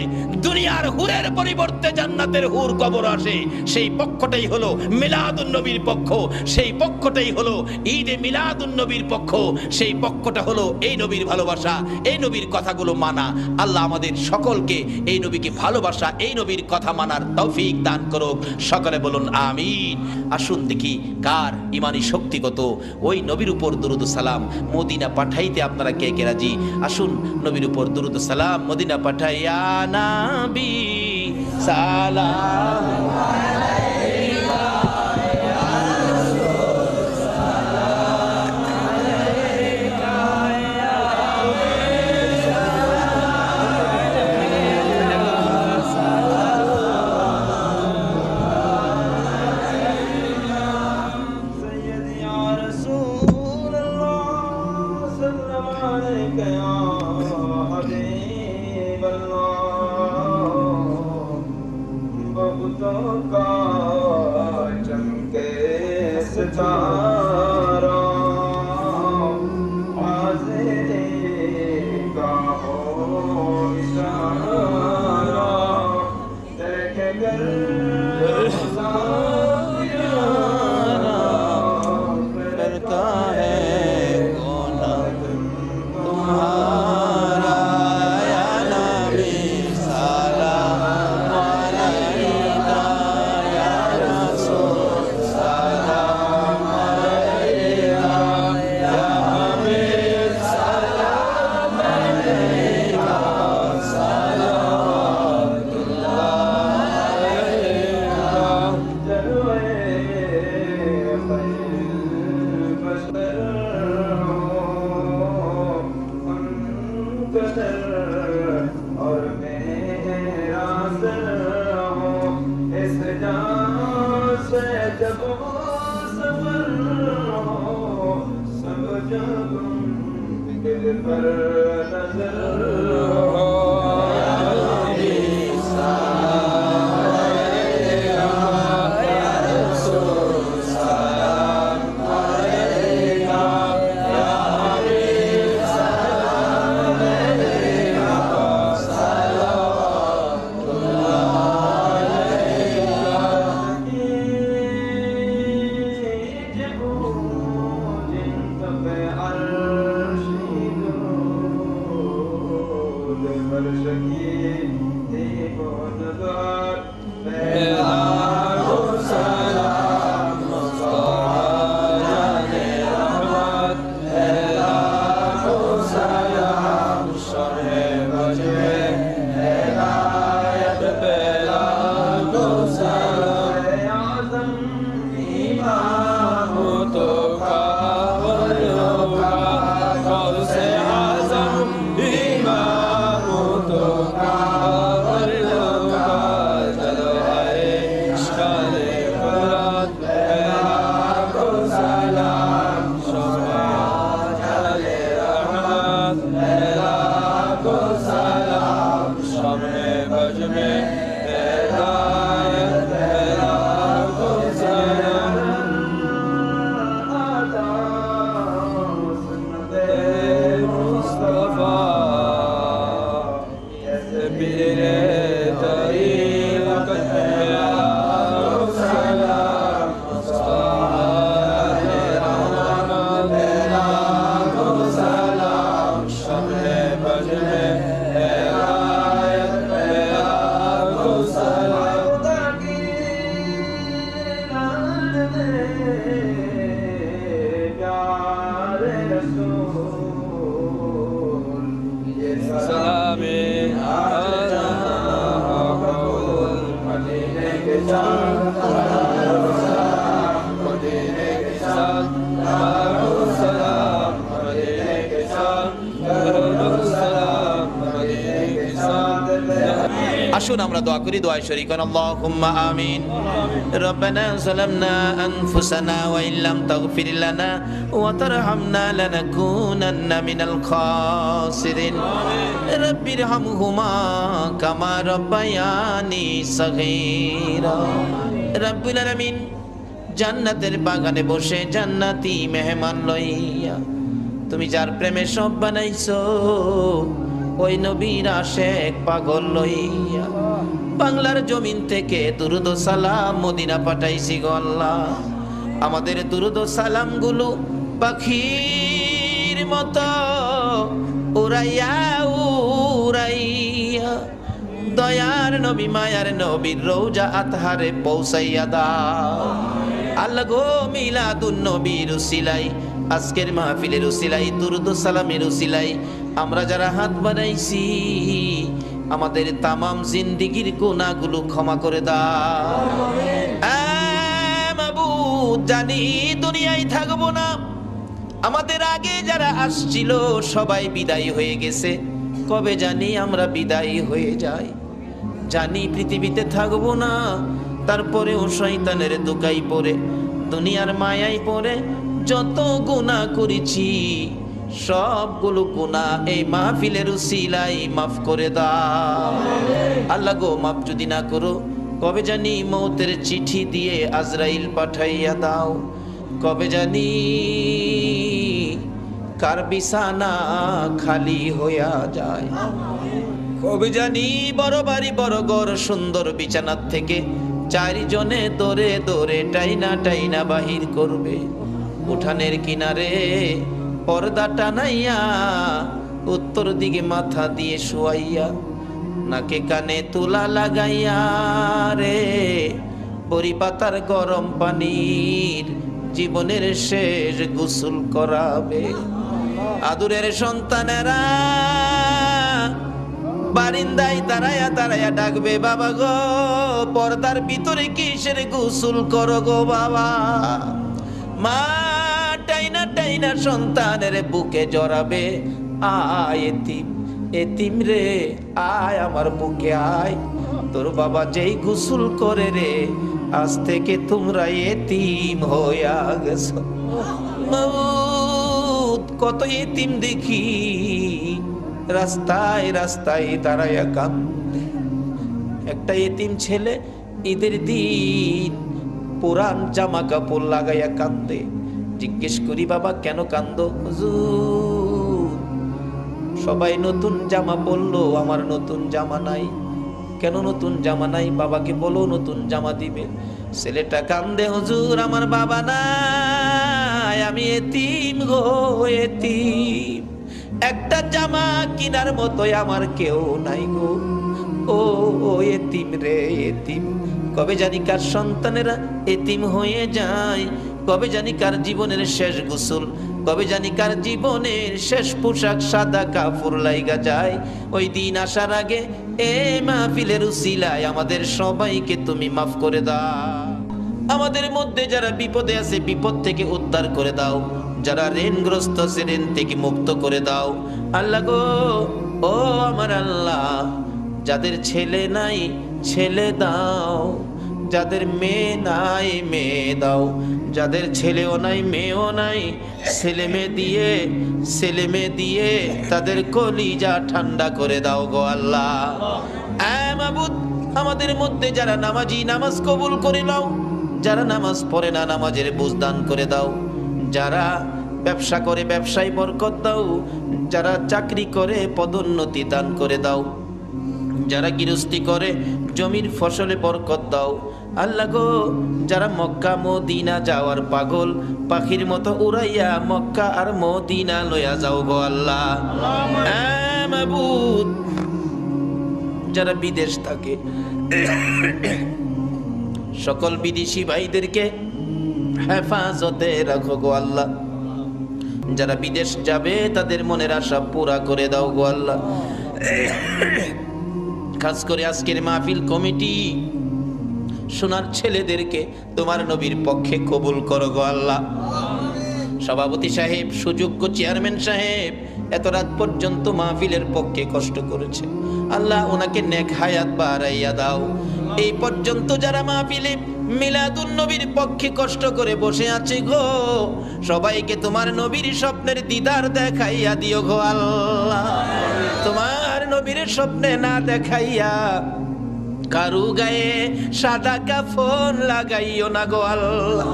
দুনিয়ার হুরের পরিবর্তে জান্নাতের হুর কবর আসে, সেই পক্ষটাই হলো মিলাদুন নবীর পক্ষ, সেই পক্ষটাই হলো ঈদে মিলাদুন নবীর পক্ষ, সেই পক্ষটা হলো এই নবীর ভালোবাসা, এই নবীর কথাগুলো মানা। আল্লাহ আমাদের সকলকে এই নবীকে ভালোবাসা, এই নবীর কথা মানার তৌফিক দান করুক। সকলে বলুন আমিন। আসুন দেখি কার ইমানি শক্তি কত। ওই নবীর উপর দুরূদ সালাম মদিনা পাঠাইতে আপনারা কে কে রাজি? আসুন নবীর উপর দুরূদ সালাম মদিনা পাঠাইয়া, নবী সালাম আলাইকা ইয়া রাসূল, সালাম আলাইকা ইয়া سيدي يا رسول الله، سلم عليك يا حبيب الله، बहुतों का चमके सितारा, हाज़िरी का हो इशारा, देखे कर करता है कोना तुम्हारा, या नबी सलाम अलैका या रसूल, सलाम अलैका या हबीब, सलाम अलैका, सलावतुल्लाह अलैका। जहाँ से जब सफर हो सब जब दिल पर नजर हो আসুন আমরা দোয়া করি, দোয়ায় শরীক হন। আল্লাহুম্মা আমিন। রব্বানা যালামনা আনফুসানা ওয়া ইল্লাম তাগফির লানা ওয়া তারহামনা লানাকুনান্না মিনাল খাসিরিন। রাব্বিরহামহুমা কামা রাব্বায়ানি সাগীরা। রব্বুল আলামিন জান্নাতের বাগানে বসে জান্নাতি মেহমান লইয়া তুমি যার প্রেমে সব বানাইছো, ওই নবীর আশেক পাগল লইয়া বাংলার জমিন থেকে দুরুদ ও সালাম মদিনা পাঠাইছি গো আল্লাহ। আমাদের দুরুদ ও সালাম গুলো পাখির মতো উড়াইয়া উড়াইয়া দয়ার নবী মায়ার নবীর রওজা আতহারে পৌঁছাইয়া দাও আল্লাহ গো। মিলাদুন নবীর উসিলাই, আজকের মাহফিলের উসিলাই, দুরুদ ও সালামের উসিলাই আমরা যারা হাত বানাইছি আমাদের তামাম জিন্দেগীর গুনাহগুলো ক্ষমা করে দাও। মাবুদ, জানি দুনিয়ায় থাকবো না, আমাদের আগে যারা আসছিল সবাই বিদায় হয়ে গেছে, কবে জানি আমরা বিদায় হয়ে যাই। জানি পৃথিবীতে থাকবো না, তারপরেও শয়তানের দোকাই পড়ে দুনিয়ার মায়ায় পড়ে যত গুনাহ করেছি সবগুলো গুনাহ এই মাহফিলের উসিলাই মাফ করে দাও আল্লাহ গো। মাফ যদি না করো, কবে জানি মৌতের চিঠি দিয়ে আজরাইল পাঠাইয়া দাও, কবে জানি কার বিছানা খালি হইয়া যায়, কবে জানি বড় বাড়ি বড় ঘর সুন্দর বিছানার থেকে চারজনে দৌড়ে দৌড়ে টাইনা টাইনা বাহির করবে। উঠানের কিনারে পর্দা টানাইয়া উত্তর দিকে মাথা দিয়ে শুয়াইয়া নাকে কানে তুলা লাগাইয়া রে পরিপাতার গরম পানির জীবনের শেষ গোসল করাবে। আদুরের সন্তানেরা বারিন্দায় দাঁড়ায়া দাঁড়ায়া ডাকবে, বাবা গো পর্দার ভিতরে কিসের গোসল করো গো বাবা। মা টাইনা টাইনা সন্তানের বুকে জড়াবে, আয় এতিম, এতিম রে আয় আমার বুকে আয়, তোর বাবা যেই গোসল করে রে, আজ থেকে তোমরা এতিম হইয়া গেছো। মাউত, কত এতিম দেখি রাস্তায় রাস্তায় দাঁড়াইয়া কান্দে। একটা এতিম ছেলে ঈদের দিন পুরান জামা কাপড় লাগাইয়া কান্দে। জিজ্ঞেস করি, বাবা কেন কান্দো? হুজুর, সবাই নতুন জামা পরলো, আমার নতুন জামা নাই। কেন নতুন জামা নাই? বাবাকে বলো নতুন জামা দিবে। ছেলেটা কান্দে, হুজুর আমার বাবা নাই, আমি এতিম গো এতিম, একটা জামা কিনার মতোই আমার কেউ নাই গো। ও এতিম রে এতিম। কবে জানি কার সন্তানেরা এতিম হয়ে যায়, কবে জানি কার জীবনের শেষ গোসল, কবে জানি কার জীবনের শেষ পোশাক সাদা কাপড় লাইগা যায়। ওই দিন আসার আগে এ মাহফিলের উসিলায় আমাদের সবাইকে তুমি মাফ করে দাও। আমাদের মধ্যে যারা বিপদে আছে বিপদ থেকে উদ্ধার করে দাও, যারা ঋণগ্রস্ত আছে ঋণ থেকে মুক্ত করে দাও। আল্লাহ গো, ও আমার আল্লাহ, যাদের ছেলে নাই ছেলে দাও, যাদের মেয়ে নাই মেয়ে দাও, যাদের ছেলেও নাই মেয়েও নাই, ছেলে মেয়ে দিয়ে তাদের কলিজা ঠান্ডা করে দাও গো আল্লাহ। মাবুদ, আমাদের মধ্যে যারা নামাজি নামাজ কবুল করে নাও, যারা নামাজ পড়ে না নামাজের বুঝ দান করে দাও, যারা ব্যবসা করে ব্যবসায় বরকত দাও, যারা চাকরি করে পদোন্নতি দান করে দাও, যারা গৃহস্থী করে জমির ফসলে বরকত দাও। আল্লাহ গো, যারা মক্কা মদিনা যাওয়ার পাগল, পাখির মতো উড়াইয়া মক্কা আর মদিনা লইয়া যাও গো আল্লাহ। মাবুদ, যারা বিদেশ থাকে সকল বিদেশি ভাইদেরকে হেফাজতে রাখো গো আল্লাহ। যারা বিদেশ যাবে তাদের মনের আশা পুরা করে দাও গো আল্লাহ। খাস করে আজকের মাহফিল কমিটি সোনার ছেলেদেরকে তোমার নবীর পক্ষে কবুল করো গো আল্লাহ। সভাপতি সাহেব, সুযোগ্য চেয়ারম্যান সাহেব এত রাত পর্যন্ত মাহফিলের পক্ষে কষ্ট করেছে, আল্লাহ ওনাকে নেক হায়াত বাড়াইয়া দাও। এই পর্যন্ত যারা মাহফিলে মিলাদুন নবীর পক্ষে কষ্ট করে বসে আছে গো, সবাইকে তোমার নবীর স্বপ্নের দিদার দেখাইয়া দিও গো আল্লাহ। তোমার নবীর স্বপ্নে না দেখাইয়া কারু গায়ে সাদা কাফন লাগাইও না গো আল্লাহ।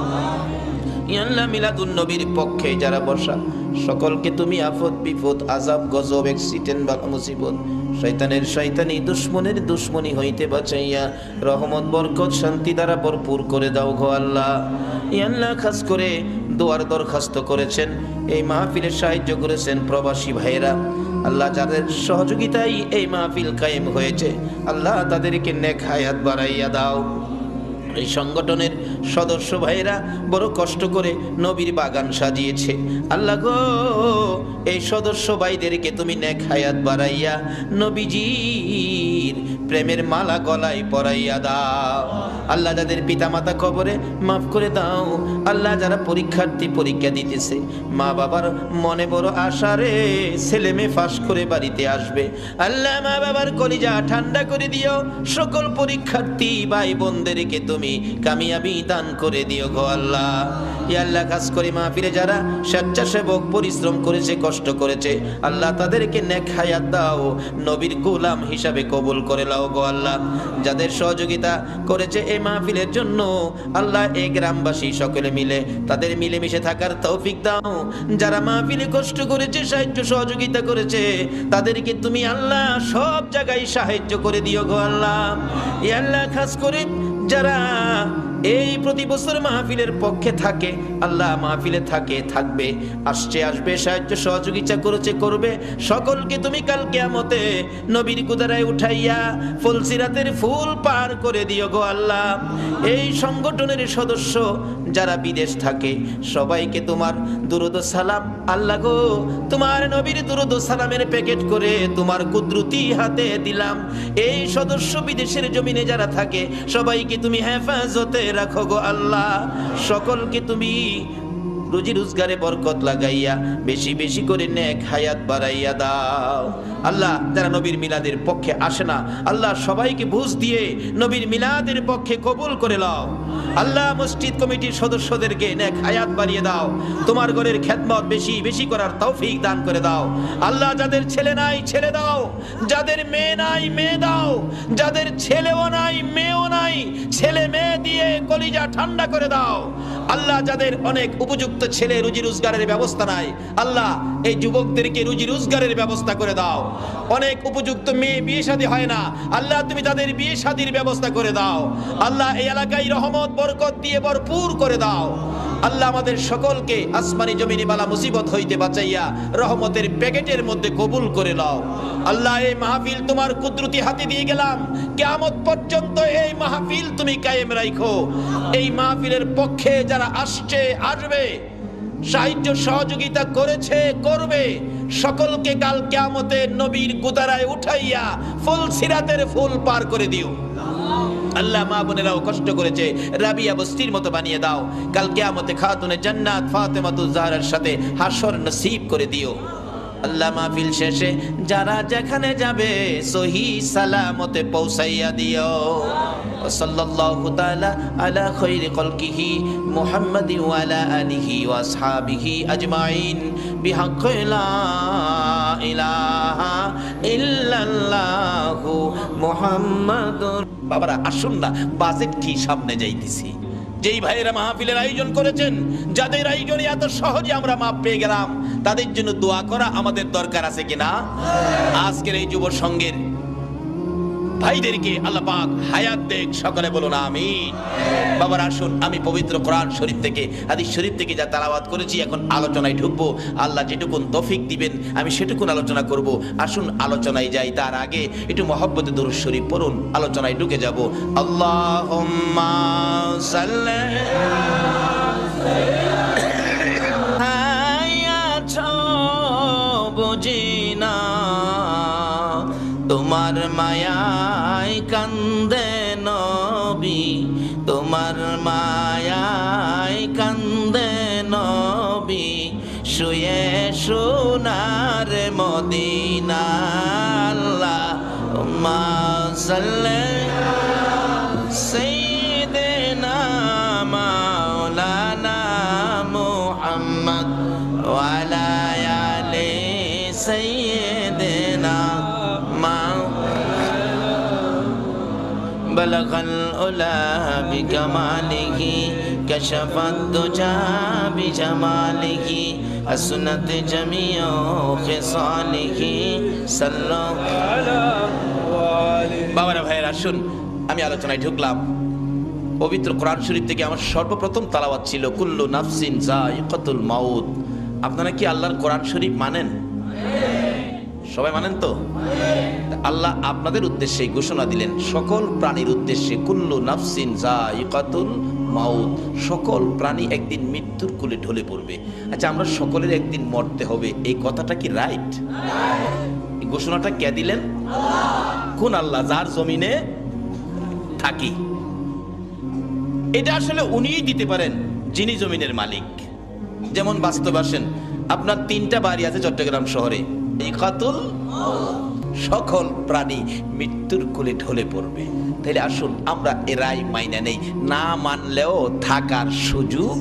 আল্লাহ, মিলাদুন নবীর পক্ষে যারা বসা সকলকে তুমি আফত বিপদ আযাব গজব অ্যাক্সিডেন্ট বা মুসিবত শয়তানের শয়তানি দুশ্মনের দুশ্মনী হইতে বাঁচাইয়া রহমত বরকত শান্তি দ্বারা ভরপুর করে দাও গো আল্লাহ। আল্লাহ, খাস করে দোয়ার দরখাস্ত করেছেন, এই মাহফিলে সাহায্য করেছেন প্রবাসী ভাইয়েরা, আল্লাহ যাদের সহযোগিতায় এই মাহফিল কায়েম হয়েছে, আল্লাহ তাদেরকে নেক হায়াত বাড়াইয়া দাও। এই সংগঠনের সদস্য ভাইরা বড় কষ্ট করে নবীর বাগান সাজিয়েছে, আল্লাহ গো এই সদস্য ভাইদেরকে তুমি নেক হায়াত বাড়াইয়া নবীজির প্রেমের মালা গলায় পরাইয়া দাও। আল্লাহ, যাদের পিতামাতা কবরে মাফ করে দাও। আল্লাহ, যারা পরীক্ষার্থী পরীক্ষা দিতেছে, মা বাবার মনে বড় আশা রে ছেলে মেয়ে পাস করে বাড়িতে আসবে, আল্লাহ মা বাবার কলিজা ঠান্ডা করে দিও। সকল পরীক্ষার্থী ভাই বোনদেরকে তুমি কামিয়াবি দান করে দিও গো আল্লাহ। ইয়া আল্লাহ, খাস করে মাহফিলে যারা স্বেচ্ছাসেবক পরিশ্রম করেছে কষ্ট করেছে, আল্লাহ তাদেরকে নেক হায়াত দাও, নবীর গোলাম হিসাবে কবুল করে লাও গো আল্লাহ। যাদের সহযোগিতা করেছে এই মাহফিলের জন্য, আল্লাহ এই গ্রামবাসী সকলে মিলে তাদের মিলেমিশে থাকার তৌফিক দাও। যারা মাহফিলে কষ্ট করেছে সাহায্য সহযোগিতা করেছে, তাদেরকে তুমি আল্লাহ সব জায়গায় সাহায্য করে দিও গো আল্লাহ। ইয়া আল্লাহ, খাস করে যারা এই প্রতি বছর মাহফিলের পক্ষে থাকে, আল্লাহ মাহফিলে থাকে থাকবে আসবে সাহায্য সহযোগিতা করেছে করবে, সকলকে তুমি কাল কিয়ামতে নবীর কুদারায় উঠাইয়া ফুলসিরাতের ফুল পার করে দিও গো আল্লাহ। এই সংগঠনের সদস্য যারা বিদেশ থাকে সবাইকে তোমার দুরূদ ও সালাম, আল্লাহ গো তোমার নবীর দুরূদ ও সালামের প্যাকেট করে তোমার কুদরতি হাতে দিলাম। এই সদস্য বিদেশের জমিনে যারা থাকে সবাইকে তুমি হেফাজতে রাখো গো আল্লাহ। সকলকে তুমি রুজি রোজগারে বরকত লাগাইয়া বেশি বেশি করে নেক হায়াত বাড়াইয়া দাও। আল্লাহ যারা নবীর মিলাদের পক্ষে আসে না, আল্লাহ সবাইকে বুঝ দিয়ে নবীর মিলাদের পক্ষে কবুল করে নাও। আল্লাহ মসজিদ কমিটির সদস্যদেরকে নেক হায়াত বাড়িয়ে দাও, তোমার ঘরের খেদমত বেশি বেশি করার তৌফিক দান করে দাও। আল্লাহ যাদের ছেলে নাই ছেলে দাও, যাদের মেয়ে নাই মেয়ে দাও, যাদের ছেলেও নাই মেয়েও নাই ছেলে মেয়ে দিয়ে কলিজা ঠান্ডা করে দাও। আল্লাহ যাদের অনেক উপযুক্ত ছেলে রুজি রোজগারের ব্যবস্থা নাই, আল্লাহ এই যুবকদেরকে রুজি রোজগারের ব্যবস্থা করে দাও। অনেক উপযুক্ত মেয়ে বিয়ে শাদী হয় না, আল্লাহ তুমি তাদের বিয়ে শাদীর ব্যবস্থা করে দাও। আল্লাহ এই এলাকায় রহমত বরকত দিয়ে ভরপুর করে দাও। আল্লাহ আমাদের সকলকে আসমানি জমিনি বালা মুসিবত হইতে বাঁচাইয়া রহমতের প্যাকেটের মধ্যে কবুল করে নাও। আল্লাহ এই মাহফিল তোমার কুদরতি হাতে দিয়ে গেলাম, কিয়ামত পর্যন্ত এই মাহফিল তুমি কায়েম রাখো। এই মাহফিলের পক্ষে যারা আসছে আসবে, সাহায্য সহযোগিতা করেছে করবে, সকলকে কাল কিয়ামতে নবীর গুদারায় উঠাইয়া ফুল সিরাতের ফুল পার করে দিও। আল্লাহ মা বোনেরাও কষ্ট করেছে, রাবিয়া বস্তির মতো বানিয়ে দাও। কাল কিয়ামতে খাতুনে জান্নাত ফাতেমাতুজ জাহরার সাথে হাসর নসিব করে দিও। আল্লাহ মাহফিল শেষে যারা যেখানে যাবে সহি সালামতে পৌঁছাইয়া দিও। সাল্লাল্লাহু তাআলা আলা খায়রি খালকিহি মুহাম্মাদি ওয়া আলা আলিহি ওয়া আসহাবিহি আজমাইন বিহাক্কি লা ইলাহা ইল্লাল্লাহু মুহাম্মাদুর। বাবারা আসুন না, বাজেট কি সামনে যাইতেছি। যেই ভাইয়েরা মাহফিলের আয়োজন করেছেন, যাদের আয়োজনে এত সহজে আমরা মাপ পেয়ে গেলাম, তাদের জন্য দোয়া করা আমাদের দরকার আছে কিনা? আজকের এই যুব সংঘের ভাইদেরকে আল্লাহ পাক হায়াত দেখ, সকলে বলুন আমিন। বাবার আসুন, আমি পবিত্র কোরআন শরীফ থেকে হাদিস শরীফ থেকে যা তেলাওয়াত করেছি এখন আলোচনায় ঢুকবো। আল্লাহ যেটুকুন তৌফিক দিবেন আমি সেটুকুন আলোচনা করব। আসুন আলোচনায় যাই, তার আগে একটু মহব্বতে দুরূদ শরীফ পড়ুন, আলোচনায় ঢুকে যাব। আল্লাহুম্মা সাল্লি বুঝিনা তোমার মায়ায় কান্দে নবী, তোমার মায়ায় কান্দে নবী, শুয়ে সোনার মদিনা। আল্লাহুম্মা সাল্লি সাইয়্যিদিনা মাওলানা মুহাম্মদ ওয়া আলা আলি সাইয়্যিদিনা بلغ العلا بكماله كشف الدجى بجماله حسنت جميع خصاله صلى على বাবারা ভাইয়েরা আসুন, আমি আলোচনায় ঢুকলাম। পবিত্র কোরআন শরীফ থেকে আমার সর্বপ্রথম তেলাওয়াত ছিল কুল্লু নাফসিন যায়িকাতুল মাউত। আপনারা কি আল্লাহর কোরআন শরীফ মানেন? সবাই মানেন তো? আল্লাহ আপনাদের উদ্দেশ্যে ঘোষণা দিলেন, সকল প্রাণীর উদ্দেশ্যে কুল্লু নাফসিন যায়িকাতুল মাউত, সকল প্রাণী একদিন মৃত্যুর কোলে ঢলে পড়বে। আচ্ছা, আমরা সকলের একদিন মরতে হবে, এই কথাটা কি রাইট? এই ঘোষণাটা কে দিলেন? কোন আল্লাহ? যার জমিনে থাকি। এটা আসলে উনিই দিতে পারেন যিনি জমিনের মালিক। যেমন বাস্তব আসেন, আপনার 3টা বাড়ি আছে চট্টগ্রাম শহরে, সকল প্রাণী মৃত্যুর কোলে ঢলে পড়বে। তাহলে আসুন আমরা এরাই মাইনা নেই, না মানলেও থাকার সুযোগ।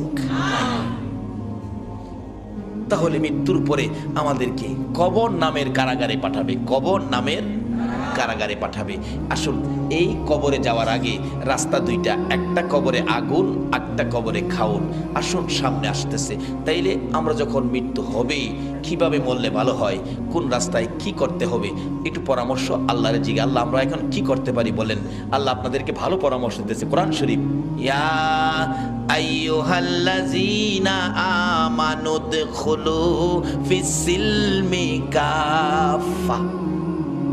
তাহলে মৃত্যুর পরে আমাদেরকে কবর নামের কারাগারে পাঠাবে, কবর নামের কারাগারে পাঠাবে। আসুন এই কবরে যাওয়ার আগে রাস্তা দুইটা, একটা কবরে আগুন, একটা কবরে খাউন। আসুন সামনে আসতেছে, তাইলে আমরা যখন মৃত্যু হবে কিভাবে মরলে ভালো হয়, কোন রাস্তায় কি করতে হবে, একটু পরামর্শ আল্লাহরে জিজ্ঞাসা। আল্লাহ আমরা এখন কি করতে পারি বলেন? আল্লাহ আপনাদেরকে ভালো পরামর্শ দিতেছে কোরআন শরীফ। ইয়া আইয়ুহাল্লাযীনা আমানু দুখুলু ফিস-সিলমি কাফা।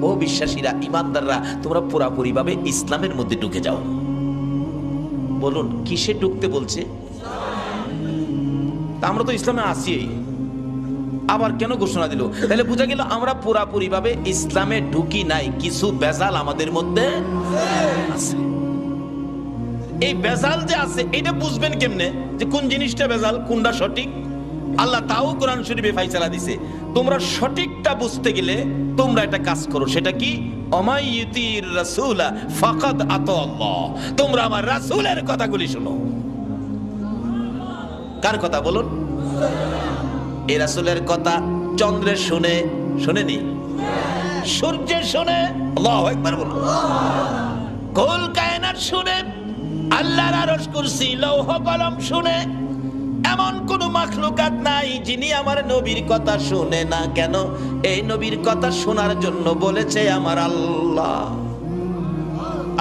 ও বিশ্বাসীরা, ইমানদাররা, তোমরা পুরাপুরি ভাবে ইসলামের মধ্যে ঢুকে যাও। বলুন কিসে ঢুকতে বলছে? আমরা তো ইসলামে আছি, আবার কেন ঘোষণা দিল? তাহলে বোঝা গেল আমরা পুরাপুরি ভাবে ইসলামে ঢুকি নাই, কিছু বেজাল আমাদের মধ্যে আছে। এই বেজাল যে আছে এটা বুঝবেন কেমনে যে কোন জিনিসটা বেজাল কোনটা সঠিক? আল্লাহ তাও কোরআন শরীফে ফাইসালা দিছে, তোমরা সঠিকটা বুঝতে গেলে তোমরা একটা কাজ করো, সেটা কি? অমাইয়ুতির রাসূলা ফাকাদ আতাল্লাহ, তোমরা আমার রাসূলের কথাগুলি শোনো। কার কথা বলুন? এই রাসূলের কথা চন্দ্রের শুনে, শুনেনি? সূর্যের শুনে, আল্লাহু আকবার বলুন। কুল কায়নাত শুনে, আল্লাহর আরশ কুরসি লৌহ কলম শুনে, এমন কোন মাখলুকাত নাই যিনি আমার নবীর কথা শুনে না। কেন? এই নবীর কথা শোনার জন্য বলেছে আমার আল্লাহ।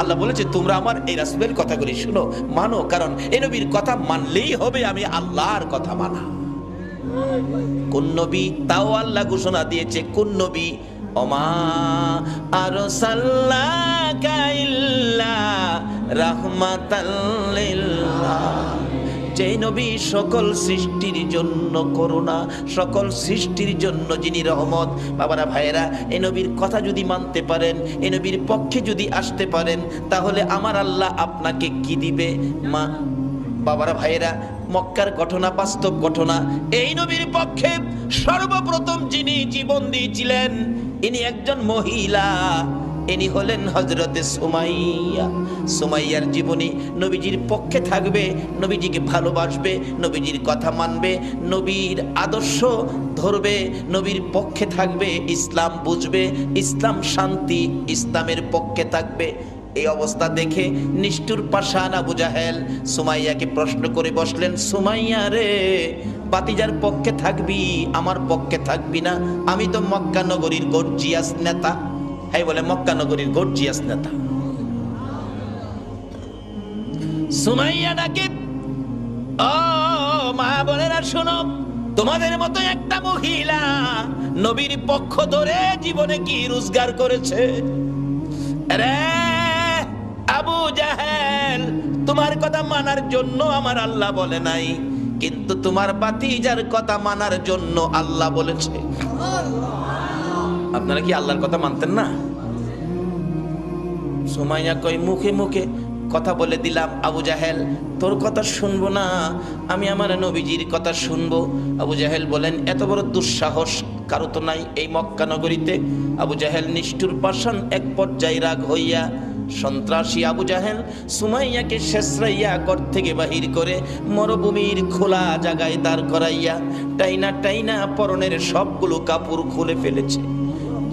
আল্লাহ বলেছে তোমরা আমার এই রাসূলের কথাগুলি শুনো, মানো, কারণ এই নবীর কথা মানলেই হবে আমি আল্লাহর কথা মানা। কোন নবী? তাও আল্লাহ ঘোষণা দিয়েছে কোন নবী? ওমা আরসালনাকা ইল্লা রাহমাতাল লিল আলামিন, যে নবী সকল সৃষ্টির জন্য করুণা, সকল সৃষ্টির জন্য যিনি রহমত। বাবারা ভাইয়েরা, এই নবীর কথা যদি মানতে পারেন, এই নবীর পক্ষে যদি আসতে পারেন, তাহলে আমার আল্লাহ আপনাকে কি দিবে? মা বাবারা ভাইয়েরা, মক্কার ঘটনা বাস্তব ঘটনা। এই নবীর পক্ষে সর্বপ্রথম যিনি জীবন দিয়েছিলেন, ইনি একজন মহিলা, ইনি হলেন হযরতে সুমাইয়া। সুমাইয়ার জীবনী নবীজির পক্ষে থাকবে, নবীজিকে ভালোবাসবে, নবীজির কথা মানবে, নবীর আদর্শ ধরবে, নবীর পক্ষে থাকবে, ইসলাম বুঝবে, ইসলাম শান্তি, ইসলামের পক্ষে থাকবে। এই অবস্থা দেখে নিষ্ঠুর পাষাণ আবু জাহেল সুমাইয়াকে প্রশ্ন করে বসলেন, সুমাইয়া রে, বাতিজার পক্ষে থাকবি, আমার পক্ষে থাকবি না? আমি তো মক্কা নগরীর গর্জিয়াস নেতা। হ্যাঁ বলে, মক্কা নগরীর গর্জিয়াস নেতা। সুমাইয়া নাকি, ও মা বোনেরা শোনো, তোমাদের মতো একটা মহিলা নবীর পক্ষ ধরে জীবনে কি রোজগার করেছে? রে আবু জাহেল, তোমার কথা মানার জন্য আমার আল্লাহ বলে নাই, কিন্তু তোমার বাতিজার কথা মানার জন্য আল্লাহ বলেছে। আপনারা কি আল্লাহর কথা মানতেন না? সুমাইয়া কই, মুখে মুখে কথা বলে দিলাম, আবু জাহেল তোর কথা শুনবো না, আমি আমার নবীজির কথা শুনবো। আবু জাহেল বলেন, এত বড় দুঃসাহস কারো তো নাই এই মক্কা নগরীতে। আবু জাহেল নিষ্ঠুর পাষাণ এক পর্যায়ে রাগ হইয়া, সন্ত্রাসী আবু জাহেল সুমাইয়াকে শেষরাইয়া ঘর থেকে বাহির করে মরুভূমির খোলা জায়গায় দাঁড় করাইয়া টাইনা টাইনা পরনের সবগুলো কাপড় খুলে ফেলেছে।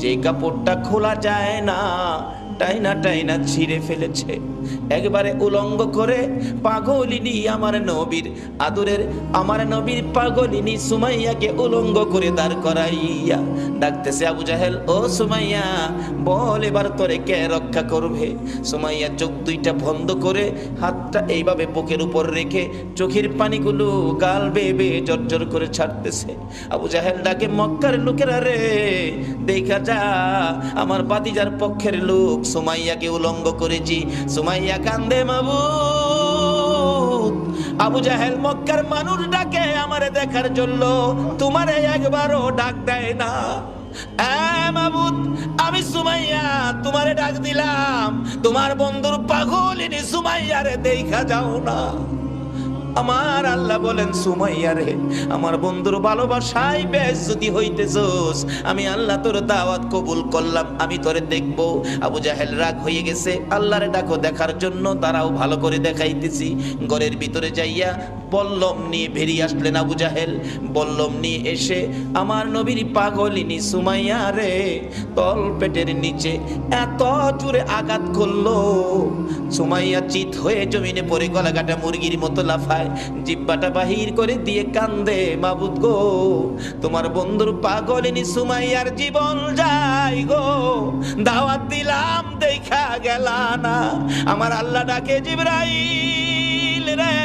যে কাপড়টা খোলা যায় না, টাইনা টাইনা ছিঁড়ে ফেলেছে। একবারে উলঙ্গ করে পাগলিনী আমার নবীর আদরের, আমার নবীর পাগলিনী সুমাইয়াকে উলঙ্গ করে দাঁড় করাইয়া ডাকতেছে, আবু জাহেল ও সুমাইয়া, বল এবার তোরে কে রক্ষা করবে? সুমাইয়া চোখ দুইটা বন্ধ করে হাতটা এইভাবে বুকের উপর রেখে চোখের পানিগুলো গাল বেয়ে বেয়ে জর্জর করে ছাড়তেছে। আবু জাহেল ডাকে, মক্কার লোকেরা রে, দেখা যা, আমার বাতিজার পক্ষের লোক সুমাইয়াকে উলঙ্গ করেছি। সুমাইয়া কান্দে, মাবুদ, আবু জাহেল মক্কার মানুষ ডাকে আমারে দেখার জন্য, তোমারে একবারও ডাক দেয় না। মাবুদ, আমি সুমাইয়া তোমারে ডাক দিলাম, তোমার বন্ধুর পাগলিনী সুমাইয়ারে দেখা যাও না। আমার আল্লাহ বলেন, সুমাইয়া রে, আমার বন্ধুর ভালোবাসায় বেইজ্জতি হইতেছস, আমি আল্লাহ তোর দাওয়াত কবুল করলাম, আমি তোরে দেখব। আবু জাহেল রাগ হয়ে গেছে, আল্লাহরে ডাকো দেখার জন্য, দাঁড়াও ভালো করে দেখাইতেছি। ঘরের ভিতরে যাইয়া বল্লম নিয়ে বেরিয়ে আসলেন আবু জাহেল। বল্লম নিয়ে এসে আমার নবীর পাগলিনী সুমাইয়া রে তল পেটের নিচে এত জোরে আঘাত করলো, সুমাইয়া চিত হয়ে জমিনে পড়ে গলা কাটা মুরগির মতো লাফায়, জিব্বাটা বাহির করে দিয়ে কান্দে, মাবুদ গো, তোমার বন্ধুর পাগলিনী সুমাইয়ার জীবন যায় গো, দাওয়াত দিলাম দেখা গেলা না। আমার আল্লাহ ডাকে, জিবরাইল রে,